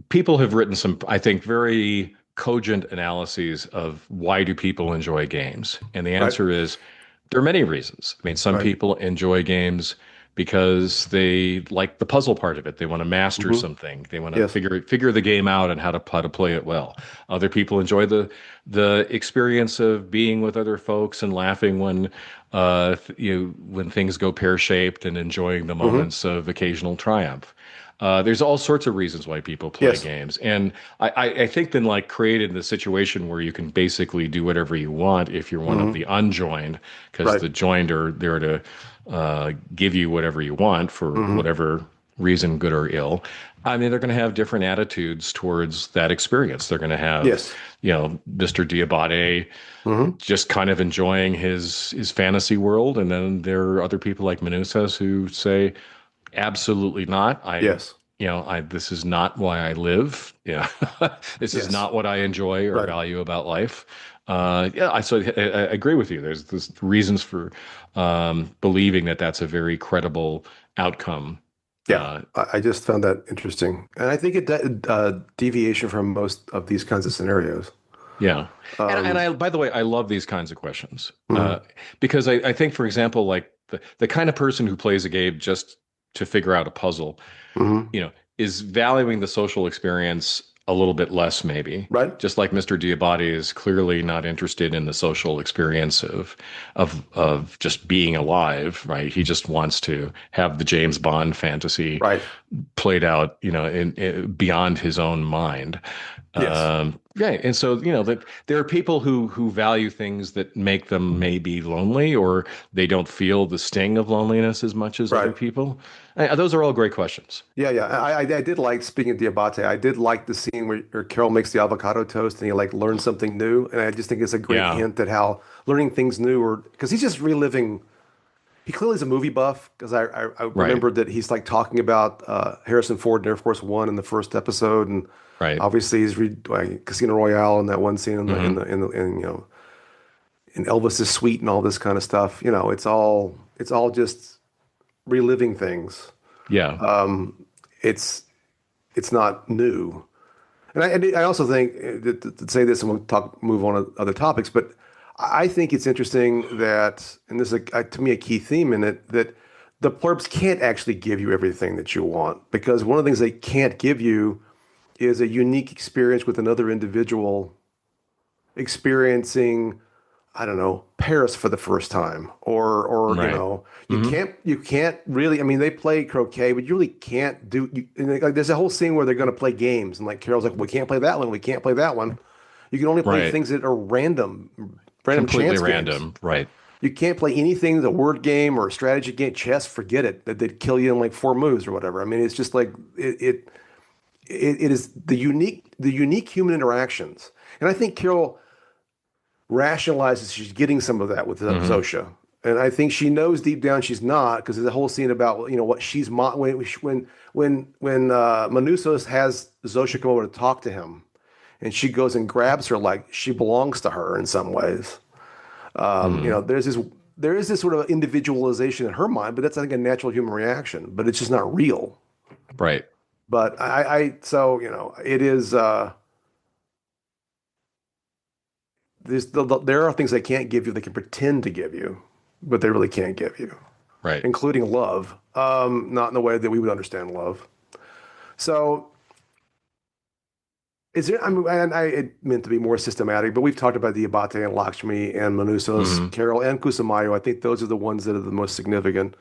people have written some, I think, very cogent analyses of why do people enjoy games, and the right, answer is there are many reasons. I mean, some right, people enjoy games because they like the puzzle part of it. They want to master hmm something. They want to yes, figure the game out and how to play it well. Other people enjoy the experience of being with other folks and laughing when when things go pear shaped and enjoying the hmm moments of occasional triumph. There's all sorts of reasons why people play yes, games, and I think then like created the situation where you can basically do whatever you want if you're one of hmm the unjoined, because right, the joined are there to give you whatever you want for hmm whatever reason, good or ill. I mean, they're going to have different attitudes towards that experience. They're going to have, yes, Mr. Diabate hmm just kind of enjoying his fantasy world, and then there are other people like Manusas who say, absolutely not. yes, This is not why I live. Yeah, this is yes, not what I enjoy or right. value about life. Yeah, I agree with you. There's reasons for believing that that's a very credible outcome. Yeah, Uh, I just found that interesting, and I think deviation from most of these kinds of scenarios. yeah, and Um, I by the way, I love these kinds of questions mhm, because I think, for example, like the kind of person who plays a game just to figure out a puzzle mhm, is valuing the social experience a little bit less, maybe. right, Just like Mr. Diabate is clearly not interested in the social experience of just being alive, right? He just wants to have the James Bond fantasy right, played out, beyond his own mind. Yes. Yeah, and so that there are people who value things that make them maybe lonely, or they don't feel the sting of loneliness as much as other Right. people. Those are all great questions. Yeah, yeah. I did like, speaking of Diabate, I did like the scene where Carol makes the avocado toast and he like learns something new. And I just think it's a great Yeah, hint at how learning things new, or because he's just reliving. He clearly is a movie buff, because I right, remembered that he's like talking about Harrison Ford in Air Force One in the first episode, and right. obviously he's read like, Casino Royale in that one scene in the in Hmm. the in the in, in Elvis's suite and all this kind of stuff. It's all just reliving things. Yeah. It's it's not new. And I also think to say this, and we'll move on to other topics, but I think it's interesting that, and this is to me a key theme in it, that the Plurbs can't actually give you everything that you want, because one of the things they can't give you is a unique experience with another individual experiencing, I don't know, Paris for the first time, or Right. Hmm. you can't really. I mean, they play croquet, but you really can't do. And like, there's a whole scene where they're going to play games, and like Carol's like, we can't play that one, we can't play that one. You can only play Right. things that are random Completely chance games. random. Right. You can't play anything, the word game or a strategy game, chess. Forget it. That they'd kill you in like 4 moves or whatever. I mean, it's just like it is the unique human interactions, and I think Carol rationalizes she's getting some of that with Hmm. Zosha. And I think she knows deep down she's not, because there's a whole scene about what she's when Manusos has Zosha come over to talk to him, and she goes and grabs her like she belongs to her in some ways. Hmm. There is this sort of individualization in her mind, but that's, I think, a natural human reaction. But it's just not real. Right. But so it is. There are things they can't give you. They can pretend to give you, but they really can't give you, Right. including love. Not in the way that we would understand love. So, is there? I mean, and I it meant to be more systematic, but we've talked about the Abate and Lakshmi and Manusos, Hmm. Carol and Kusamayo. I think those are the ones that are the most significant,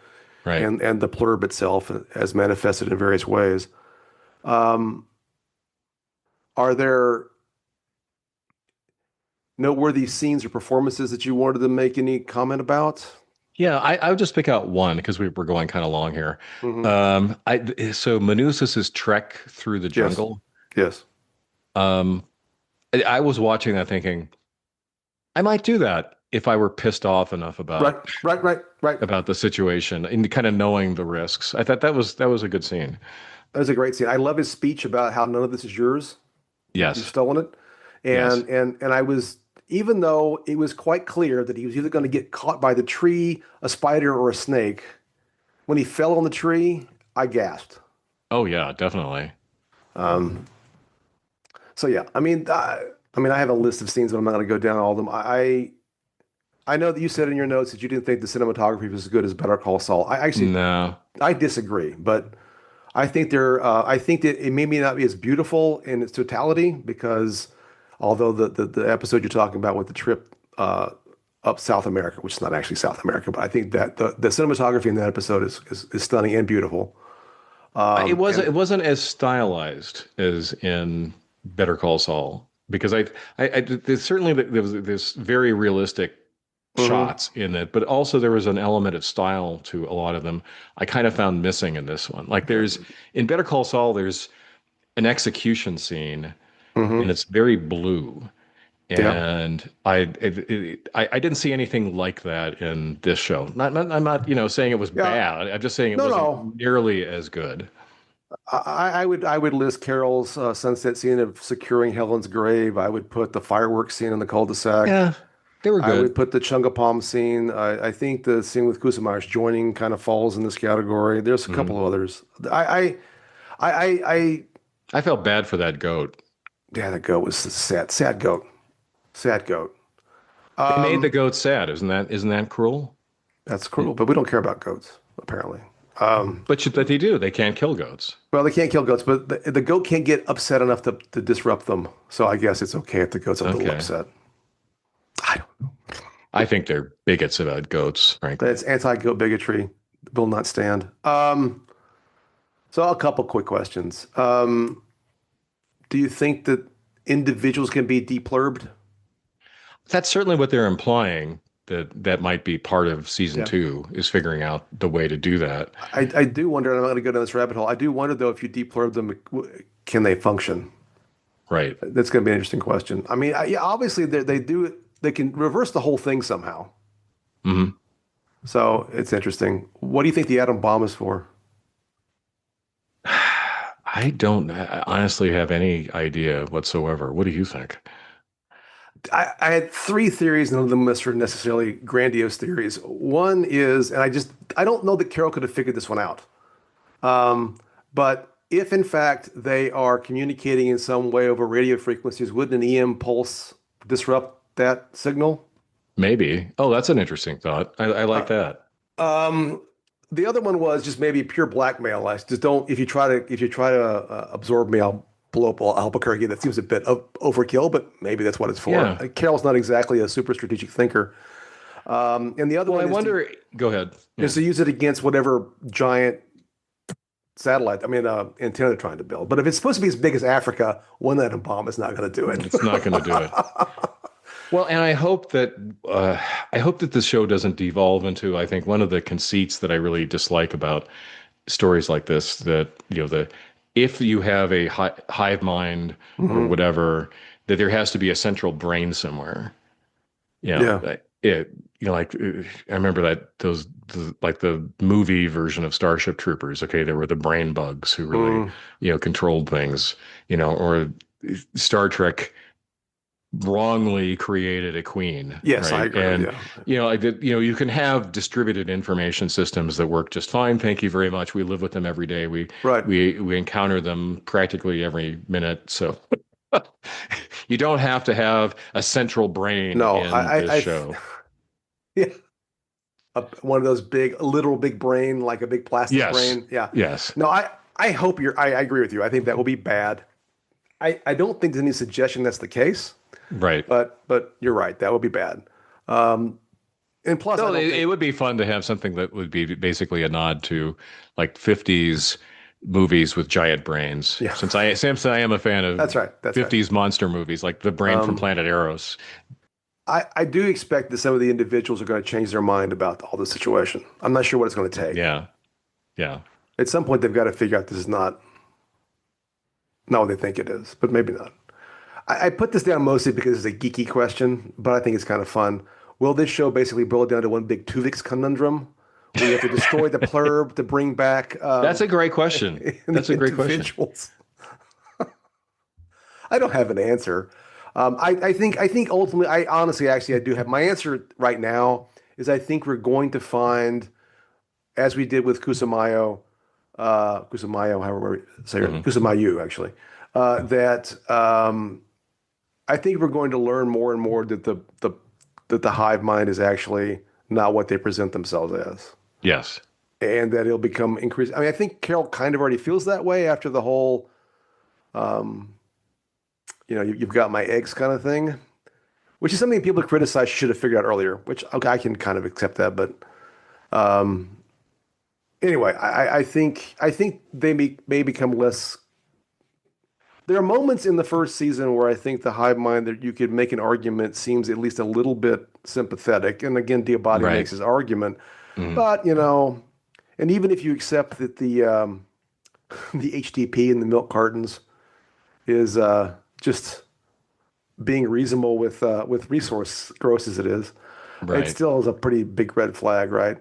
Right. and the plurb itself as manifested in various ways. Um, are there noteworthy scenes or performances that you wanted to make any comment about? Yeah, I would just pick out one because we're going kind of long here. Hmm. So Manusis's trek through the Yes, jungle. yes. Um, I was watching that thinking I might do that if I were pissed off enough Right, right, right, right. about the situation and kind of knowing the risks. I thought that was a good scene. That was a great scene. I love his speech about how none of this is yours. You've Yes, stolen it. yes. And I was, even though it was quite clear that he was either going to get caught by the tree, a spider, or a snake, when he fell on the tree, I gasped. Oh yeah, definitely. Um, so yeah, I mean, I have a list of scenes, but I'm not going to go down all of them. I know that you said in your notes that you didn't think the cinematography was as good as Better Call Saul. No. I disagree, but I think that it may not be as beautiful in its totality, because although the episode you're talking about with the trip up South America, which is not actually South America, but I think that the cinematography in that episode is stunning and beautiful. It wasn't And it wasn't as stylized as in Better Call Saul because there's certainly there was this very realistic mhm. shots in it, but also there was an element of style to a lot of them I kind of found missing in this one. Like there's in Better Call Saul, there's an execution scene and Mhm. it's very blue. Yeah, And I didn't see anything like that in this show. I'm not saying it was yeah. bad. I'm just saying it No, wasn't no. nearly as good. I would list Carol's sunset scene of securing Helen's grave. I would put the fireworks scene in the cul-de-sac. Yeah, they were I good. would put the Chungapom scene. I think the scene with Kusamash joining kind of falls in this category. There's a couple Mhm. of others. I I felt bad for that goat. yeah, that goat was sad, sad goat, sad goat. They made the Um, goat sad. Isn't that cruel? that's cruel, but we don't care about goats, apparently. But they do. They can't kill goats. Well, they can't kill goats, but the goat can't get upset enough to disrupt them. So I guess it's okay if the goat's a little Okay. upset. I don't. I think they're bigots about goats, frankly. That's anti-goat bigotry. Will not stand. So a couple quick questions. Do you think that individuals can be deplurbed. That's certainly what they're implying. That might be part of season Yeah. 2 is figuring out the way to do that. I do wonder, and I'm not going to go down this rabbit hole. I do wonder though if you deplurb them, can they function? Right. That's going to be an interesting question. I mean, yeah, obviously they do they can reverse the whole thing somehow. Hmm. So it's interesting. What do you think the atom bomb is for? I don't honestly have any idea whatsoever. What do you think? I had three theories, none of them necessarily grandiose theories. One is, and I don't know that Carol could have figured this one out. Um, but if in fact they are communicating in some way over radio frequencies, wouldn't an EM pulse disrupt that signal? Maybe. Oh, that's an interesting thought. I like Uh, that. um, the other one was just maybe pure blackmail. I just don't. If you try to absorb me, I'll blow up Albuquerque. That seems a bit of overkill, but maybe that's what it's for. Yeah. Carol's not exactly a super strategic thinker. And the other Well, I one wonder. Go ahead. is Yeah. to use it against whatever giant satellite, antenna they're trying to build. But if it's supposed to be as big as Africa, one atom bomb is not going to do it. It's not going to do it. Well, and I hope that this show doesn't devolve into, I think, one of the conceits that I really dislike about stories like this, that the if you have a hive mind or Mhm. whatever, that there has to be a central brain somewhere. Yeah. It like I remember that like the movie version of Starship Troopers. Okay, there were the brain bugs who really Mm. controlled things. Or Star Trek wrongly created a queen, Yes, I right? agree with And you. you can have distributed information systems that work just fine. Thank you very much. We live with them every day. We Right. we we encounter them practically every minute. So you don't have to have a central brain No, in this show. yeah, one of those big, literal big brain, like a big plastic Yes. brain. Yeah. Yes. No, I hope I agree with you. I think that will be bad. I don't think there's any suggestion that's the case, Right. but you're right. That would be bad. Um, and plus, I So don't it think, would be fun to have something that would be basically a nod to like 50s movies with giant brains. yeah, Since I am a fan of that's right. That's right. 50s monster movies, like the brain from Um, Planet Arrows. I do expect that some of the individuals are going to change their mind about all the situation. I'm not sure what it's going to take. Yeah. Yeah. At some point, they've got to figure out this is not what they think it is, but maybe not. I put this down mostly because it's a geeky question, but I think it's kind of fun. Will this show basically boil down to one big Tuvix conundrum, where you have to destroy the plurb to bring back That's a great question. That's the a great question. individuals? I don't have an answer. I think ultimately, I honestly, actually, I do have my answer right now. Is I think we're going to find, as we did with Kusamayo, however you say it, Hmm. Kusamayu, actually, that I think we're going to learn more and more that the hive mind is actually not what they present themselves as, Yes. and that it'll become increased. I mean, I think Carol kind of already feels that way after the whole, um, you've got my eggs kind of thing, which is something people criticize she should have figured out earlier. Which, okay, I can kind of accept that, but um, anyway, I think they may become less. There are moments in the first season where I think the hive mind that you could make an argument seems at least a little bit sympathetic. And again, Diabati Right. makes his argument. Hmm. But, and even if you accept that the HTP in the milk cartons is just being reasonable with resource gross as it is, it Right. still is a pretty big red flag, right?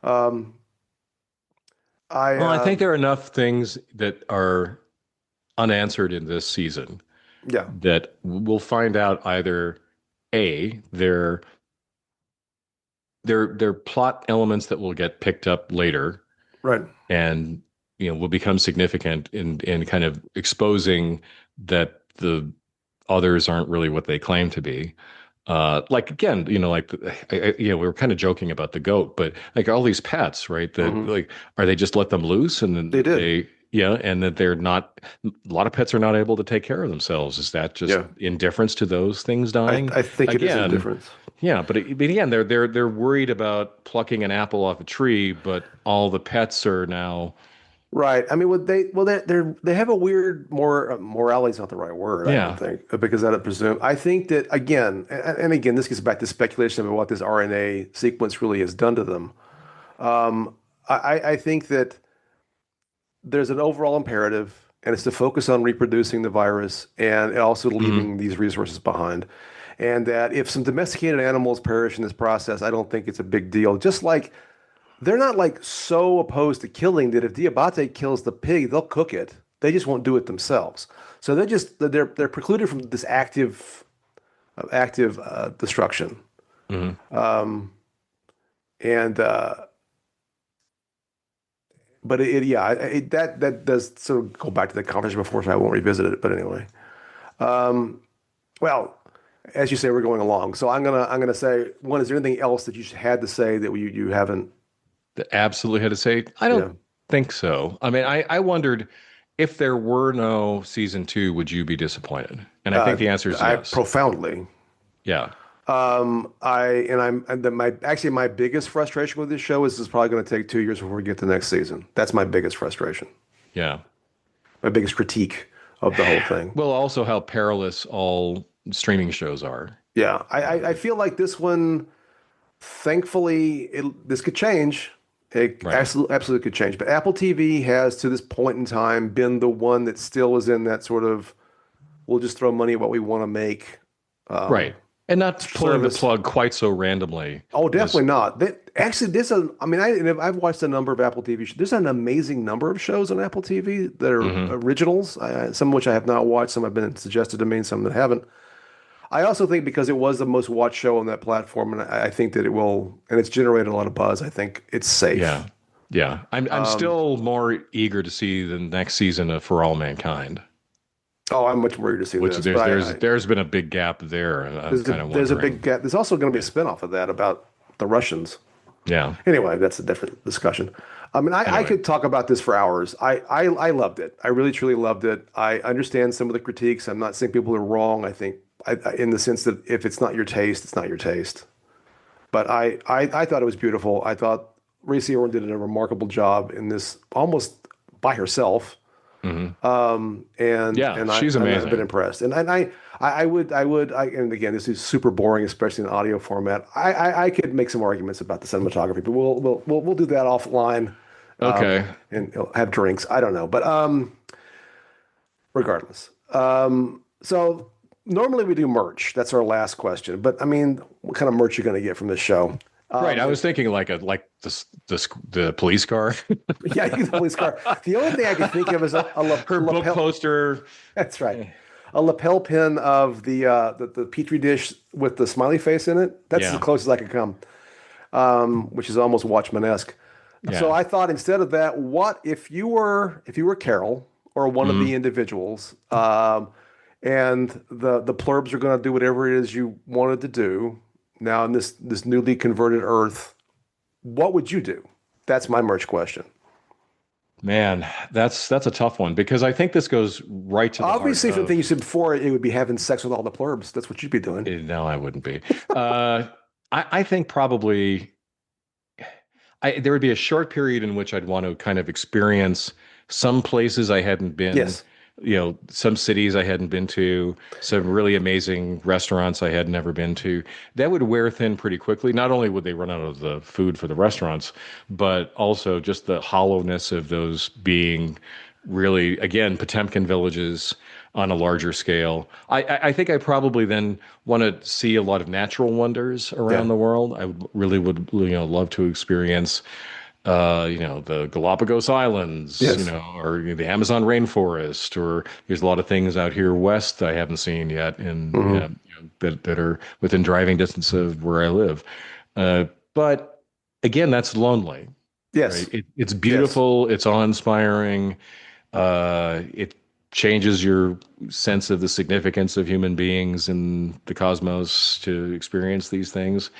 Um, I Well, I think there are enough things that are unanswered in this season yeah, that we'll find out either A, they're plot elements that will get picked up later right. and will become significant in kind of exposing that the others aren't really what they claim to be. Like again, like we were kind of joking about the goat, but like all these pets, right? That Hmm. like are they just let them loose and then They did. and that they're not. A lot of pets are not able to take care of themselves. Is that just Yeah. indifference to those things dying? I think it is Again, indifference. yeah, but again, they're worried about plucking an apple off a tree, but all the pets are now Right. I mean, they have a weird morality is not the right word, I don't Yeah. think, because that I presume. I think that again, and again, this gets back to speculation about what this RNA sequence really has done to them. Um, I think that there's an overall imperative, and it's to focus on reproducing the virus and also Hmm. leaving these resources behind. And that if some domesticated animals perish in this process, I don't think it's a big deal. Just like they're not like so opposed to killing that if Diabate kills the pig, they'll cook it. They just won't do it themselves. So they're precluded from this active destruction. Hmm. Um, and but yeah, that does sort of go back to the conversation before, so I won't revisit it. But anyway, um, well, as you say, we're going along. So I'm gonna say one. Is there anything else that you had to say that you haven't? Absolutely had to say, I don't Yeah, think so. I mean, I wondered if there were no season two, would you be disappointed? And I think uh, the answer is I yes. profoundly. Yeah. My actually my biggest frustration with this show is it's probably going to take 2 years before we get to the next season. That's my biggest frustration. Yeah. My biggest critique of the whole thing. Well, also how perilous all streaming shows are. Yeah, I feel like this one, thankfully, this could change. It Right. absolutely could change. But Apple TV has, to this point in time, been the one that still is in that sort of we'll just throw money at what we want to make um, Right. And not pulling the service. plug quite so randomly Oh, as definitely not. Actually, I mean, I've watched a number of Apple TV shows. There's an amazing number of shows on Apple TV that are Mhm. originals, some of which I have not watched, some have been suggested to me, and some that haven't. I also think because it was the most watched show on that platform, and I think that it will, and it's generated a lot of buzz, I think it's safe. Yeah. Yeah. I'm Um, still more eager to see the next season of For All Mankind, oh, I'm much more eager to see which this, but there's been a big gap there, and I'm kind of there's a big wondering. gap. There's also going to be a Yeah. spinoff of that about the Russians. Yeah. Anyway, that's a different discussion. I mean, I Anyway. could talk about this for hours. I loved it. I really, truly loved it. I understand some of the critiques. I'm not saying people are wrong. I think, in the sense that if it's not your taste, it's not your taste. But I thought it was beautiful. I thought Rhea Seehorn did a remarkable job in this almost by herself. Hmm. Yeah, And she's I've been amazing. impressed. And and again, this is super boring, especially in audio format. I could make some arguments about the cinematography, but we'll do that offline, Okay. and have drinks. I don't know, but regardless. So normally we do merch. That's our last question. But I mean, what kind of merch are you going to get from this show? Right. I And was thinking like the police car, yeah, you can the police car. The only thing I could think of is her book lapel. poster. That's right. A lapel pin of the petri dish with the smiley face in it. That's as Yeah. close as I could come, which is almost Watchmen-esque. So Yeah. I thought instead of that, what if you were Carol or one of the Hmm. individuals, and the plurbs are going to do whatever it is you wanted to do now in this newly converted Earth, what would you do? That's my merch question. Man, that's a tough one because I think this goes right to the heart Obviously, from the thing you of. said before, it would be having sex with all the plurbs. That's what you'd be doing. No, I wouldn't be. Uh, I think probably there would be a short period in which I'd want to kind of experience some places I hadn't been, Yes. some cities I hadn't been to, some really amazing restaurants I had never been to. That would wear thin pretty quickly. Not only would they run out of the food for the restaurants, but also just the hollowness of those being really, again, Potemkin villages on a larger scale. I think I probably then want to see a lot of natural wonders around Yeah. the world. I really would, love to experience, the Galapagos Islands, Yes. or the Amazon rainforest, or there's a lot of things out here west I haven't seen yet, and Hmm. that are within driving distance of where I live. But again, that's lonely, right? Yes. It's Yes. beautiful, it's awe-inspiring, it changes your sense of the significance of human beings in the cosmos to experience these things.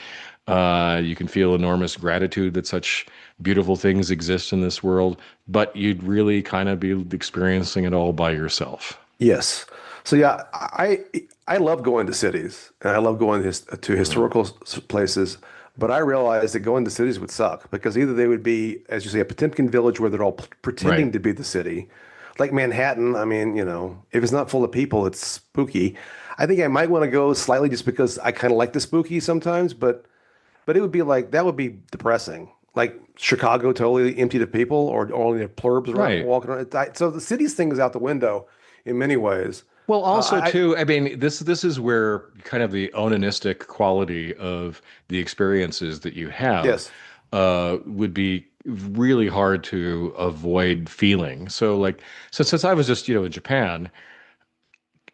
You can feel enormous gratitude that such beautiful things exist in this world, but you'd really kind of be experiencing it all by yourself. Yes. So yeah, I love going to cities and I love going to Mhm. historical places, But I realized that going to cities would suck because either they would be, as you say, a Potemkin village where they're all Right. pretending to be the city, like Manhattan. I mean, if it's not full of people, it's spooky. I think I might want to go slightly just because I kind of like the spooky sometimes, but it would be like that would be depressing. Like Chicago totally emptied of people, or only the plurbs around Right. walking around. So the cities thing is out the window in many ways. Well, also I too, I mean, this is where kind of the onanistic quality of the experiences that you have yes, would be really hard to avoid feeling. So, like, since I was just in Japan,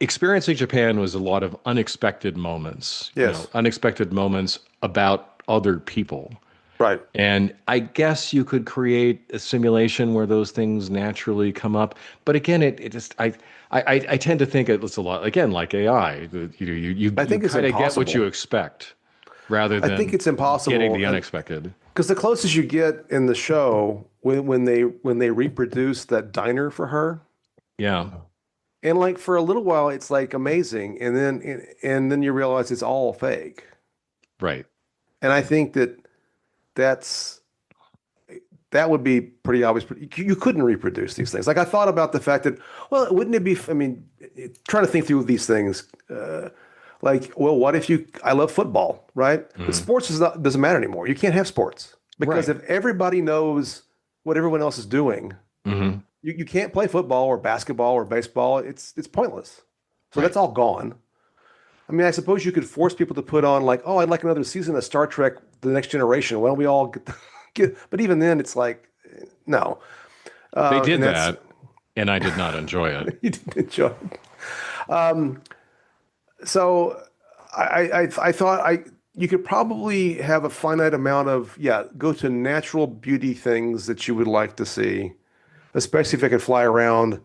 experiencing Japan was a lot of unexpected moments. yes, Unexpected moments about other people. right. And I guess you could create a simulation where those things naturally come up. But again, it just I tend to think it's a lot again like AI. I You think it's kind of get what you impossible. expect rather I think than it's getting impossible, the and unexpected. because the closest you get in the show when they reproduce that diner for her, Yeah, and like for a little while it's like amazing, and then you realize it's all fake. right. And I think that's that would be pretty obvious. You couldn't reproduce these things. Like I thought about the fact that, well, wouldn't it be? I mean, trying to think through these things. Like, well, what if you? I love football, right? But Hmm. sports doesn't matter anymore. You can't have sports because Right. if everybody knows what everyone else is doing, Hmm. you can't play football or basketball or baseball. It's pointless. So Right. that's all gone. I mean, I suppose you could force people to put on like, oh, I'd like another season of Star Trek: The Next Generation. Why don't we all get? But even then, it's like, no. They And did that's that, and I did not enjoy it. you didn't enjoy. So I thought you could probably have a finite amount of go to natural beauty things that you would like to see, especially if I could fly around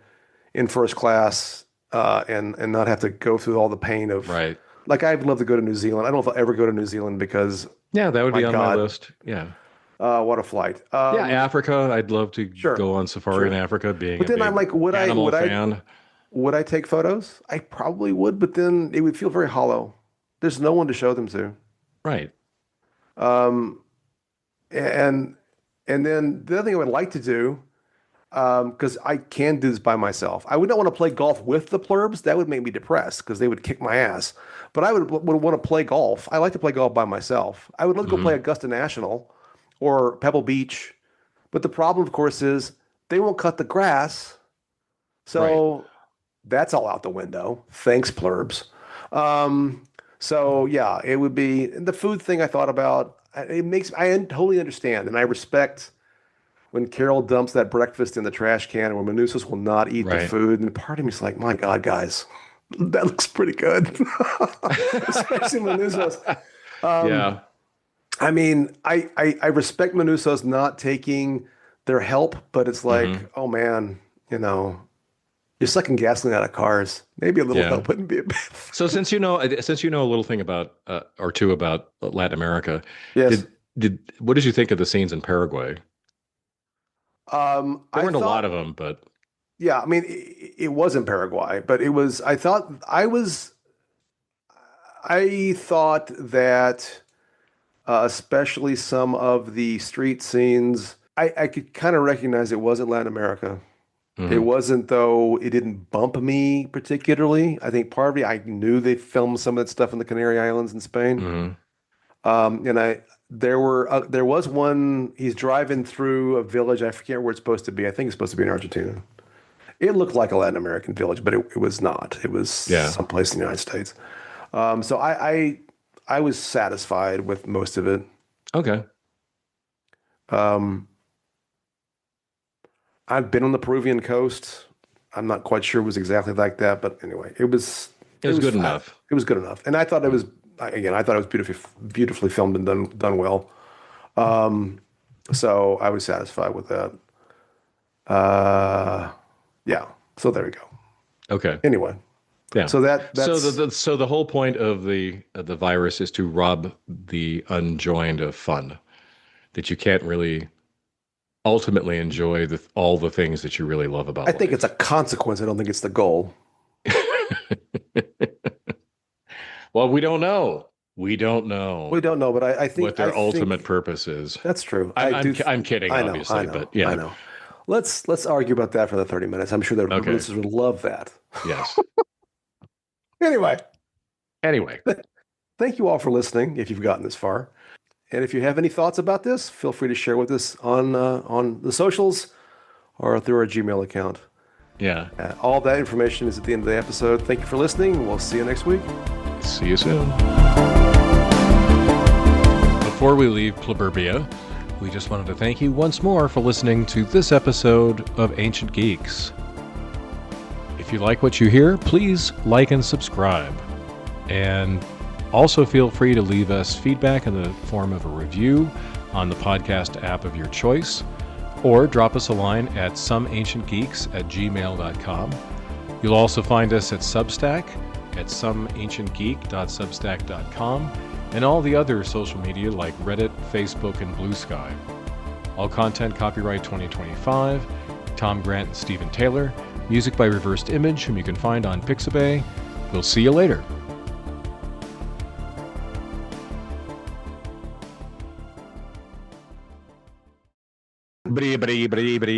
in first class and not have to go through all the pain of Right. like I'd love to go to New Zealand. I don't know if I'll ever go to New Zealand because Yeah, that would my be on my God, list. Yeah. what a flight. Yeah, Africa. I'd love to Sure, go on safari in sure. Africa, being But a then I'm big like, would I animal would I fan. would I take photos? I probably would, but then it would feel very hollow. There's no one to show them to. Right. Um, and and then the other thing I would like to do, because I can do this by myself. I would not want to play golf with the plurbs. That would make me depressed because they would kick my ass. But I would want to play golf. I like to play golf by myself. I would love to go play Hmm. Augusta National or Pebble Beach. But the problem, of course, is they won't cut the grass. Right. So that's all out the window. Thanks, plurbs. Um, so yeah, it would be the food thing I thought about. It makes totally understand, and I respect when Carol dumps that breakfast in the trash can, or when Manusos will not eat the Right. food, and part of me is like, my God, guys, that looks pretty good, especially Manusos. Um, Yeah. I mean, I respect Manusos not taking their help, but it's like, Hmm. oh man, you know. You're sucking gasoline out of cars. Maybe a little Yeah. help wouldn't be a bad So thing. since you know a little thing about or two about Latin America, Yes. did what did you think of the scenes in Paraguay? There I weren't a lot thought, of them, but yeah, I mean, it was in Paraguay, but it was, I thought that, especially some of the street scenes, I could kind of recognize it wasn't Latin America. It mhm. wasn't, though, it didn't bump me particularly. I think part of me, I knew they filmed some of that stuff in the Canary Islands in Spain. Mhm. And there was one, he's driving through a village. I forget where it's supposed to be. I think it's supposed to be in Argentina. It looked like a Latin American village, but it was not. It was Yeah. someplace in the United States. So I was satisfied with most of it. Okay. Um, I've been on the Peruvian coast. I'm not quite sure it was exactly like that, but anyway, it was It it was was good enough. it was good enough, and I thought it Mm. was again I thought it was beautifully filmed and done well. Um, so I was satisfied with that. Uh, yeah. So there we go. Okay. Anyway, Yeah. so that's So the whole point of the virus is to rob the unjoined of fun, that you can't really ultimately enjoy all the things that you really love I about think it's a life. consequence. I don't think it's the goal. Well, we don't know. We don't know We don't know, but I think what their ultimate purpose is. that's true. I'm kidding, obviously, but yeah. I know. Let's argue about that for the 30 minutes. I'm sure the Okay. listeners would love that. Yes. Anyway, thank you all for listening if you've gotten this far. And if you have any thoughts about this, feel free to share with us on the socials or through our Gmail account. Yeah. All that information is at the end of the episode. Thank you for listening. We'll see you next week. See you soon. Before we leave Pluribus, we just wanted to thank you once more for listening to this episode of Ancient Geeks. If you like what you hear, please like and subscribe. And also feel free to leave us feedback in the form of a review on the podcast app of your choice, or drop us a line at someancientgeeks@gmail.com. You'll also find us at Substack at someancientgeek.substack.com and all the other social media like Reddit, Facebook, and Blue Sky. All content copyright 2025, Tom Grant and Stephen Taylor. Music by Reversed Image, whom you can find on Pixabay. We'll see you later. Brie, brie, brie, brie.